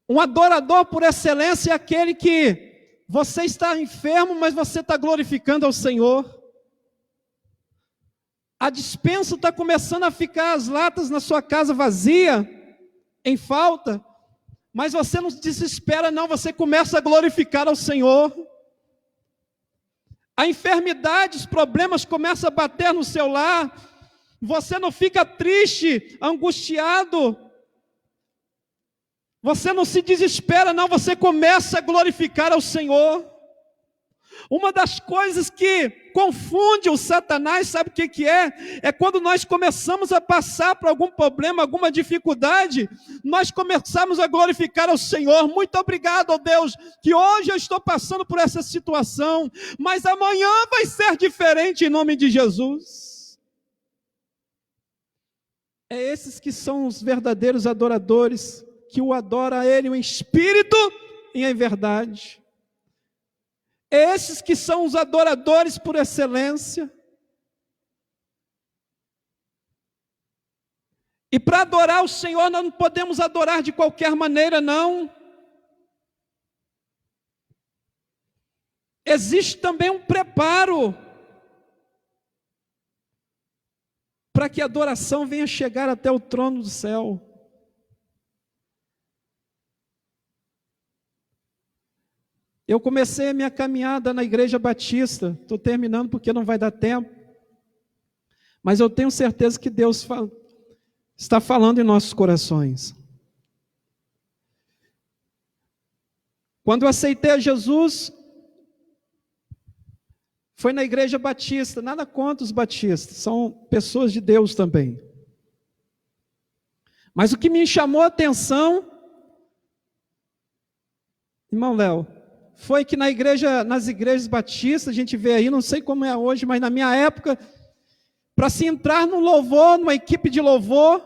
Um adorador por excelência é aquele que você está enfermo, mas você está glorificando ao Senhor. A despensa está começando a ficar, as latas na sua casa vazia, em falta. Mas você não se desespera, não, você começa a glorificar ao Senhor. A enfermidade, os problemas começam a bater no seu lar. Você não fica triste, angustiado. Você não se desespera, não, você começa a glorificar ao Senhor. Uma das coisas que confunde o Satanás, sabe o que é? É quando nós começamos a passar por algum problema, alguma dificuldade, nós começamos a glorificar ao Senhor. Muito obrigado, ó Deus, que hoje eu estou passando por essa situação, mas amanhã vai ser diferente em nome de Jesus. É esses que são os verdadeiros adoradores, que o adoram a Ele em espírito e em verdade. Esses que são os adoradores por excelência. E para adorar o Senhor, nós não podemos adorar de qualquer maneira, não. Existe também um preparo para que a adoração venha chegar até o trono do céu. Eu comecei a minha caminhada na Igreja Batista, estou terminando porque não vai dar tempo, mas eu tenho certeza que Deus está falando em nossos corações. Quando eu aceitei a Jesus, foi na Igreja Batista, nada contra os batistas, são pessoas de Deus também. Mas o que me chamou a atenção, irmão Léo, foi que nas igrejas batistas, a gente vê aí, não sei como é hoje, mas na minha época, para se entrar no louvor, numa equipe de louvor,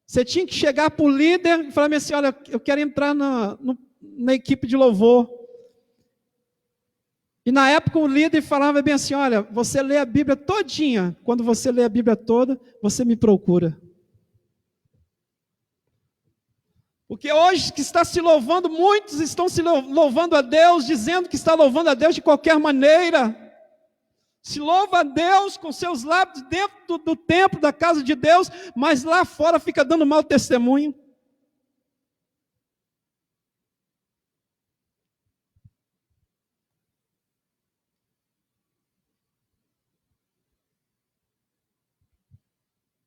você tinha que chegar para o líder e falar assim, olha, eu quero entrar na equipe de louvor. E na época o líder falava bem assim, olha, você lê a Bíblia todinha, quando você lê a Bíblia toda, você me procura. Porque hoje que está se louvando, muitos estão se louvando a Deus, dizendo que está louvando a Deus de qualquer maneira. Se louva a Deus com seus lábios dentro do templo, da casa de Deus, mas lá fora fica dando mau testemunho.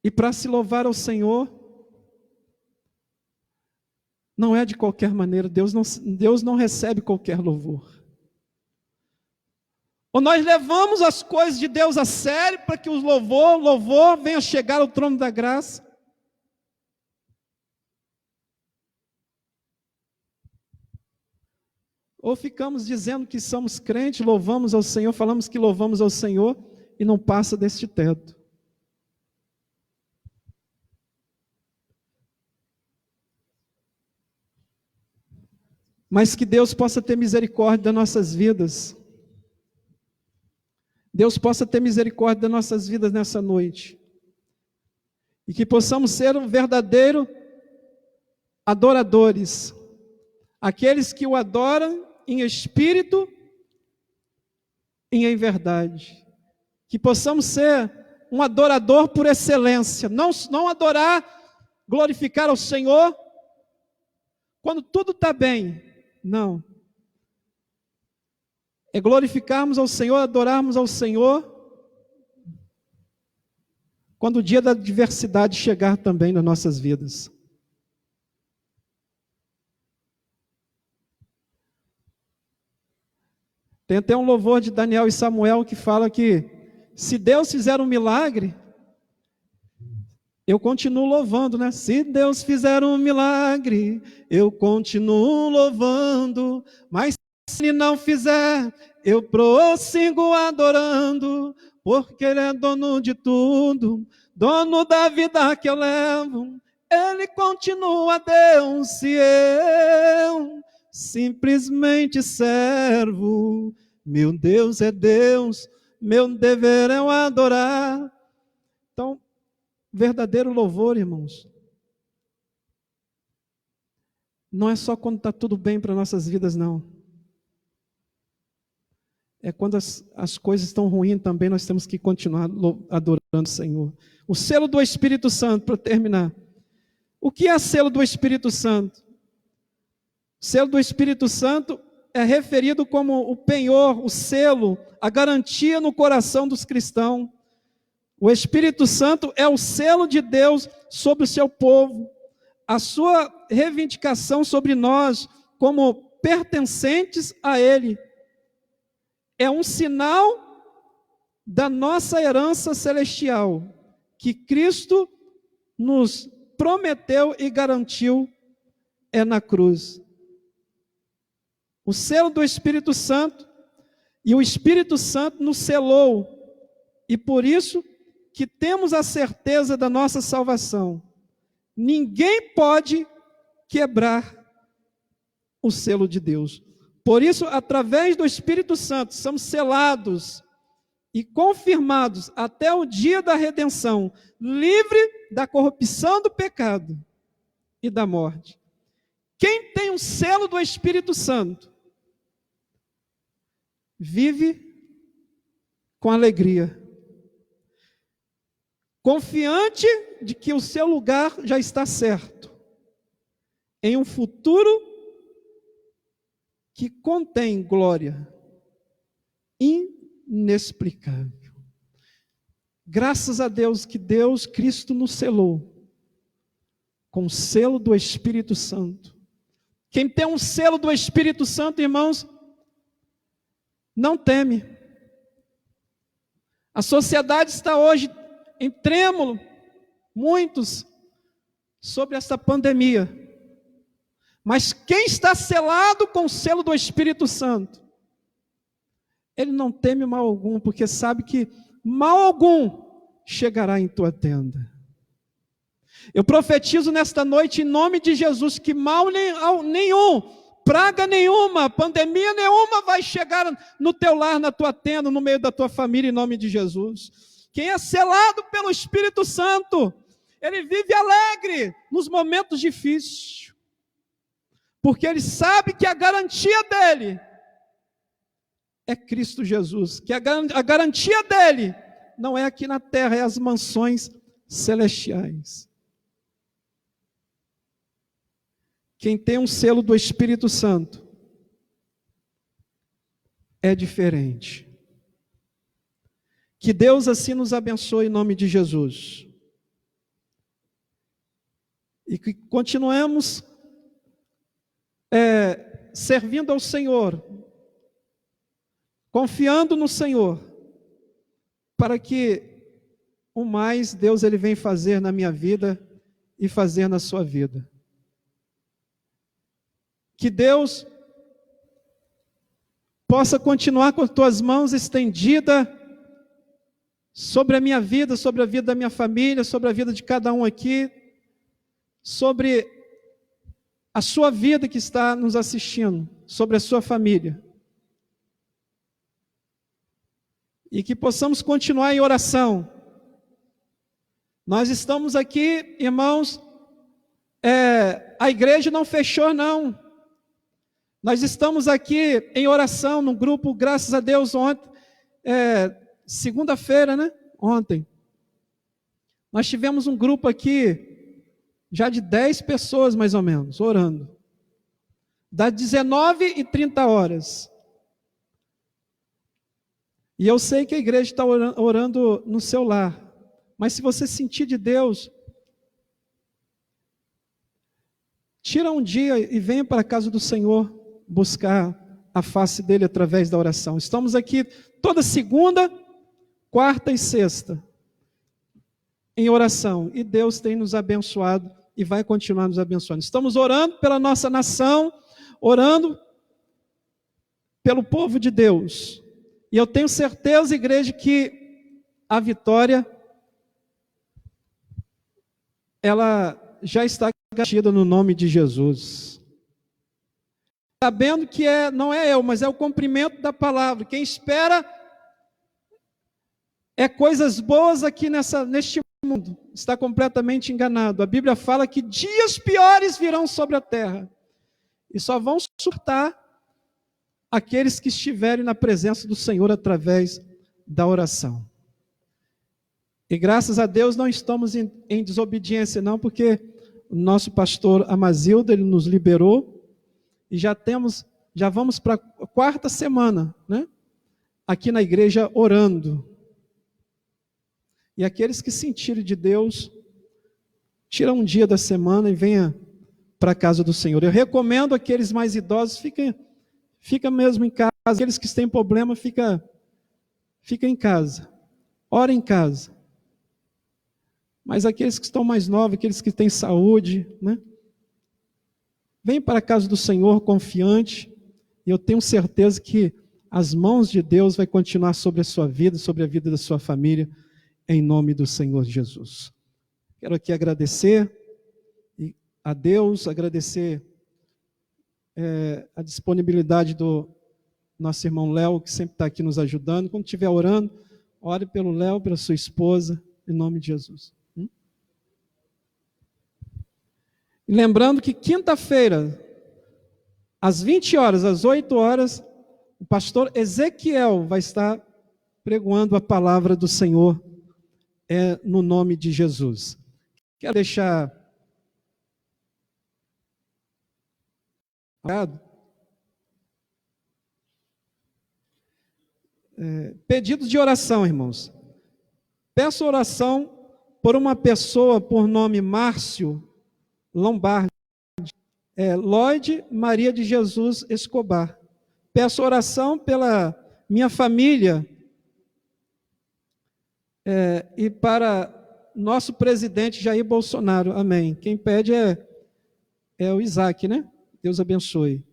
E para se louvar ao Senhor, não é de qualquer maneira, Deus não recebe qualquer louvor. Ou nós levamos as coisas de Deus a sério para que o louvor venha chegar ao trono da graça. Ou ficamos dizendo que somos crentes, louvamos ao Senhor, falamos que louvamos ao Senhor e não passa deste teto. Mas que Deus possa ter misericórdia das nossas vidas. Deus possa ter misericórdia das nossas vidas nessa noite. E que possamos ser um verdadeiro adoradores. Aqueles que o adoram em espírito e em verdade. Que possamos ser um adorador por excelência. Não adorar, glorificar ao Senhor quando tudo está bem. Não. É glorificarmos ao Senhor, adorarmos ao Senhor, quando o dia da adversidade chegar também nas nossas vidas. Tem até um louvor de Daniel e Samuel que fala que se Deus fizer um milagre, eu continuo louvando, né? Se Deus fizer um milagre, eu continuo louvando, mas se Ele não fizer, eu prossigo adorando, porque Ele é dono de tudo, dono da vida que eu levo. Ele continua Deus, se eu simplesmente servo. Meu Deus é Deus, meu dever é o adorar. Então, verdadeiro louvor, irmãos, não é só quando está tudo bem para nossas vidas, não. É quando as coisas estão ruins também, nós temos que continuar adorando o Senhor. O selo do Espírito Santo, para terminar. O que é selo do Espírito Santo? O selo do Espírito Santo é referido como o penhor, o selo, a garantia no coração dos cristãos. O Espírito Santo é o selo de Deus sobre o seu povo, a sua reivindicação sobre nós como pertencentes a Ele. é um sinal da nossa herança celestial, que Cristo nos prometeu e garantiu na cruz. O selo do Espírito Santo, e o Espírito Santo nos selou, e por isso que temos a certeza da nossa salvação. Ninguém pode quebrar o selo de Deus. Por isso, através do Espírito Santo, somos selados e confirmados até o dia da redenção, livre da corrupção do pecado e da morte. Quem tem o selo do Espírito Santo vive com alegria, confiante de que o seu lugar já está certo, em um futuro que contém glória inexplicável. Graças a Deus que Deus, Cristo, nos selou com o selo do Espírito Santo. Quem tem um selo do Espírito Santo, irmãos, não teme. A sociedade está hoje em trêmulo, muitos, sobre essa pandemia. Mas quem está selado com o selo do Espírito Santo, ele não teme mal algum, porque sabe que mal algum chegará em tua tenda. Eu profetizo nesta noite, em nome de Jesus, que mal nenhum, praga nenhuma, pandemia nenhuma vai chegar no teu lar, na tua tenda, no meio da tua família, em nome de Jesus. Quem é selado pelo Espírito Santo, ele vive alegre nos momentos difíceis, porque ele sabe que a garantia dele é Cristo Jesus, que a garantia dele não é aqui na terra, é as mansões celestiais. Quem tem um selo do Espírito Santo é diferente. Que Deus assim nos abençoe em nome de Jesus. E que continuemos servindo ao Senhor, confiando no Senhor, para que o mais Deus ele vem fazer na minha vida e fazer na sua vida. Que Deus possa continuar com as tuas mãos estendidas sobre a minha vida, sobre a vida da minha família, sobre a vida de cada um aqui, sobre a sua vida que está nos assistindo, sobre a sua família. E que possamos continuar em oração. Nós estamos aqui, irmãos, a igreja não fechou não. Nós estamos aqui em oração, no grupo, graças a Deus, ontem, segunda-feira, né? Ontem. Nós tivemos um grupo aqui, já de 10 pessoas mais ou menos, orando. Das 19h30. E eu sei que a igreja está orando no seu lar. Mas se você sentir de Deus, tira um dia e venha para a casa do Senhor buscar a face dele através da oração. Estamos aqui toda segunda, quarta e sexta em oração. E Deus tem nos abençoado e vai continuar nos abençoando. Estamos orando pela nossa nação, orando pelo povo de Deus. E eu tenho certeza, igreja, que a vitória ela já está garantida no nome de Jesus. Sabendo que não é eu, mas é o cumprimento da palavra. Quem espera coisas boas aqui neste mundo está completamente enganado. A Bíblia fala que dias piores virão sobre a terra. E só vão suportar aqueles que estiverem na presença do Senhor através da oração. E graças a Deus não estamos em desobediência não, porque o nosso pastor Amazildo, ele nos liberou e já vamos para a 4ª semana, né? Aqui na igreja orando. E aqueles que sentirem de Deus, tira um dia da semana e venha para a casa do Senhor. Eu recomendo aqueles mais idosos, fica mesmo em casa. Aqueles que têm problema, fica em casa. Ora em casa. Mas aqueles que estão mais novos, aqueles que têm saúde, né? Vem para a casa do Senhor confiante, e eu tenho certeza que as mãos de Deus vai continuar sobre a sua vida, sobre a vida da sua família, em nome do Senhor Jesus. Quero aqui agradecer a Deus, agradecer a disponibilidade do nosso irmão Léo, que sempre está aqui nos ajudando. Quando estiver orando, ore pelo Léo, pela sua esposa, em nome de Jesus. E lembrando que quinta-feira, às 20 horas, às 8 horas, o pastor Ezequiel vai estar pregoando a palavra do Senhor no nome de Jesus. Quero deixar pedidos de oração, irmãos. Peço oração por uma pessoa por nome Márcio Lombardi, Lloyd Maria de Jesus Escobar. Peço oração pela minha família e para nosso presidente Jair Bolsonaro. Amém. Quem pede é o Isaac, né? Deus abençoe.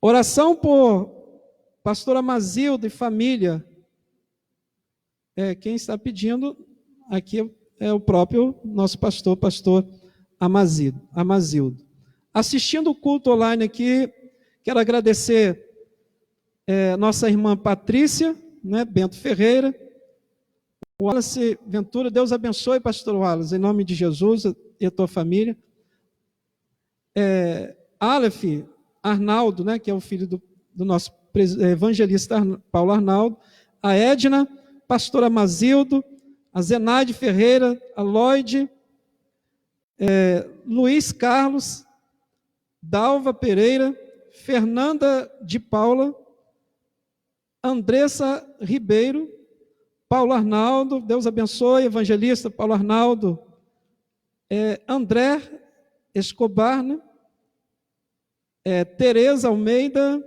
Oração por pastora Amazilda e família. Quem está pedindo aqui é o próprio nosso pastor Amazildo. Assistindo o culto online aqui, quero agradecer nossa irmã Patrícia, né, Bento Ferreira, Wallace Ventura. Deus abençoe, pastor Wallace, em nome de Jesus e a tua família. Aleph Arnaldo, né, que é o filho do nosso evangelista Paulo Arnaldo, a Edna, pastora Mazildo, a Zenaide Ferreira, a Lloyd, Luiz Carlos, Dalva Pereira, Fernanda de Paula, Andressa Ribeiro, Paulo Arnaldo, Deus abençoe, evangelista Paulo Arnaldo, André Escobar, né? Tereza Almeida,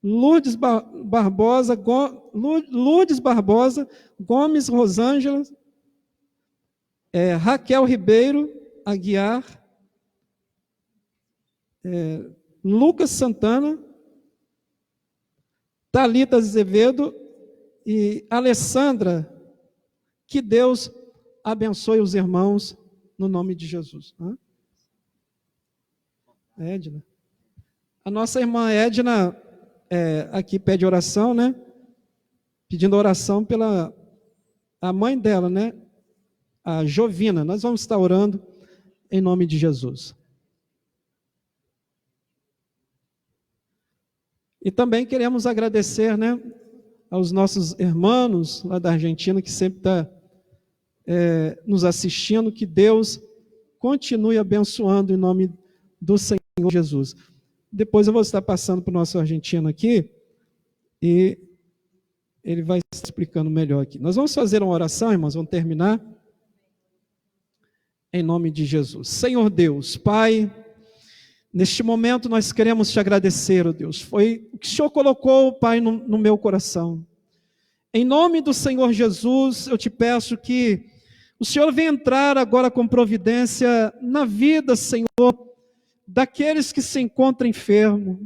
Lourdes Barbosa, Gomes Rosângela, Raquel Ribeiro Aguiar, Lucas Santana, Thalita Azevedo e Alessandra. Que Deus abençoe os irmãos no nome de Jesus. Edna. A nossa irmã Edna aqui pede oração, né? Pedindo oração pela a mãe dela, né? A Jovina. Nós vamos estar orando em nome de Jesus. E também queremos agradecer, né, aos nossos irmãos lá da Argentina, que sempre está nos assistindo. Que Deus continue abençoando em nome do Senhor Jesus. Depois eu vou estar passando para o nosso argentino aqui, e ele vai estar explicando melhor aqui. Nós vamos fazer uma oração, irmãos, vamos terminar. Em nome de Jesus. Senhor Deus, Pai, neste momento nós queremos te agradecer, ó Deus. Foi o que o Senhor colocou, Pai, no meu coração. Em nome do Senhor Jesus, eu te peço que o Senhor venha entrar agora com providência na vida, Senhor, daqueles que se encontram enfermos.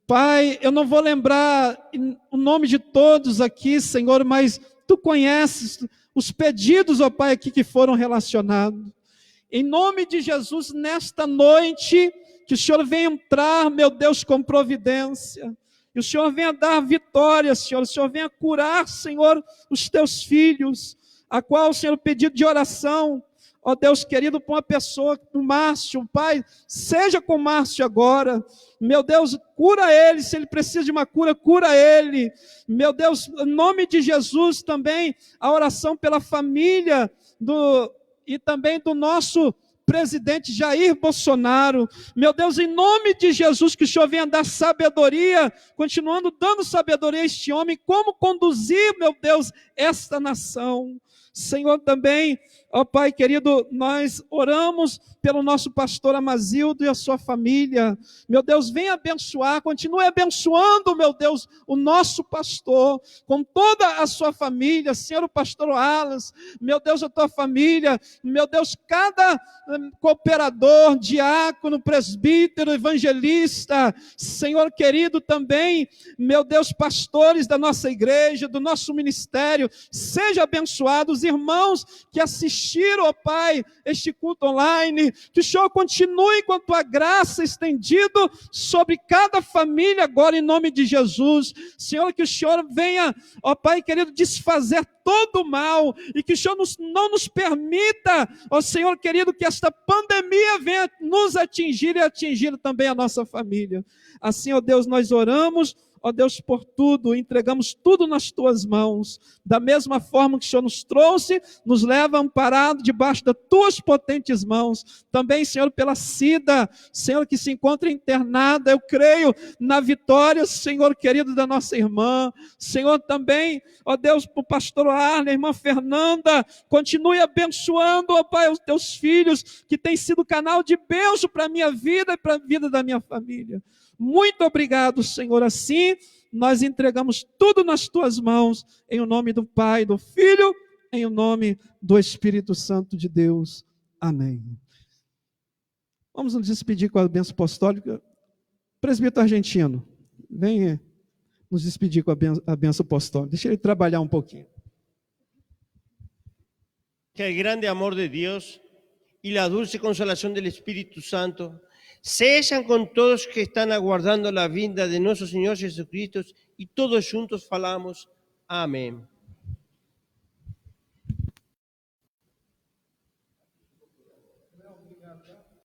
Pai, eu não vou lembrar o nome de todos aqui, Senhor, mas Tu conheces os pedidos, ó Pai, aqui que foram relacionados. Em nome de Jesus, nesta noite, que o Senhor venha entrar, meu Deus, com providência. E o Senhor venha dar vitória, Senhor. O Senhor venha curar, Senhor, os Teus filhos, a qual o Senhor pedido de oração, ó Deus querido, para uma pessoa, para o Márcio, Pai, seja com o Márcio agora. Meu Deus, cura ele, se ele precisa de uma cura, cura ele. Meu Deus, em nome de Jesus também, a oração pela família e também do nosso presidente Jair Bolsonaro. Meu Deus, em nome de Jesus, que o Senhor venha dar sabedoria, continuando dando sabedoria a este homem, como conduzir, meu Deus, esta nação. Senhor, também, ó Pai querido, nós oramos pelo nosso pastor Amazildo e a sua família. Meu Deus, venha abençoar, continue abençoando, meu Deus, o nosso pastor, com toda a sua família, Senhor, o pastor Alas, meu Deus, a tua família, meu Deus, cada cooperador, diácono, presbítero, evangelista, Senhor querido, também, meu Deus, pastores da nossa igreja, do nosso ministério, seja abençoado, os irmãos que assistiram, ó Pai, este culto online, que o Senhor continue com a tua graça estendido sobre cada família agora em nome de Jesus. Senhor, que o Senhor venha, ó Pai querido, desfazer todo o mal e que o Senhor não nos permita, ó Senhor querido, que esta pandemia venha nos atingir e atingir também a nossa família. Assim, ó Deus, nós oramos, ó Deus, por tudo, entregamos tudo nas tuas mãos, da mesma forma que o Senhor nos trouxe, nos leva amparado debaixo das tuas potentes mãos, também, Senhor, pela Cida, Senhor, que se encontra internada, eu creio na vitória, Senhor querido, da nossa irmã, Senhor, também, ó Deus, para o pastor Arlen, irmã Fernanda, continue abençoando, ó Pai, os teus filhos, que têm sido canal de bênção para a minha vida e para a vida da minha família. Muito obrigado, Senhor. Assim, nós entregamos tudo nas tuas mãos, em o nome do Pai, do Filho, em o nome do Espírito Santo de Deus. Amém. Vamos nos despedir com a bênção apostólica. Presbítero argentino, venha nos despedir com a bênção apostólica. Deixa ele trabalhar um pouquinho. Que el grande amor de Dios y la dulce consolación del Espíritu Santo sean con todos que están aguardando la vinda de nuestro Señor Jesucristo y todos juntos falamos. Amén.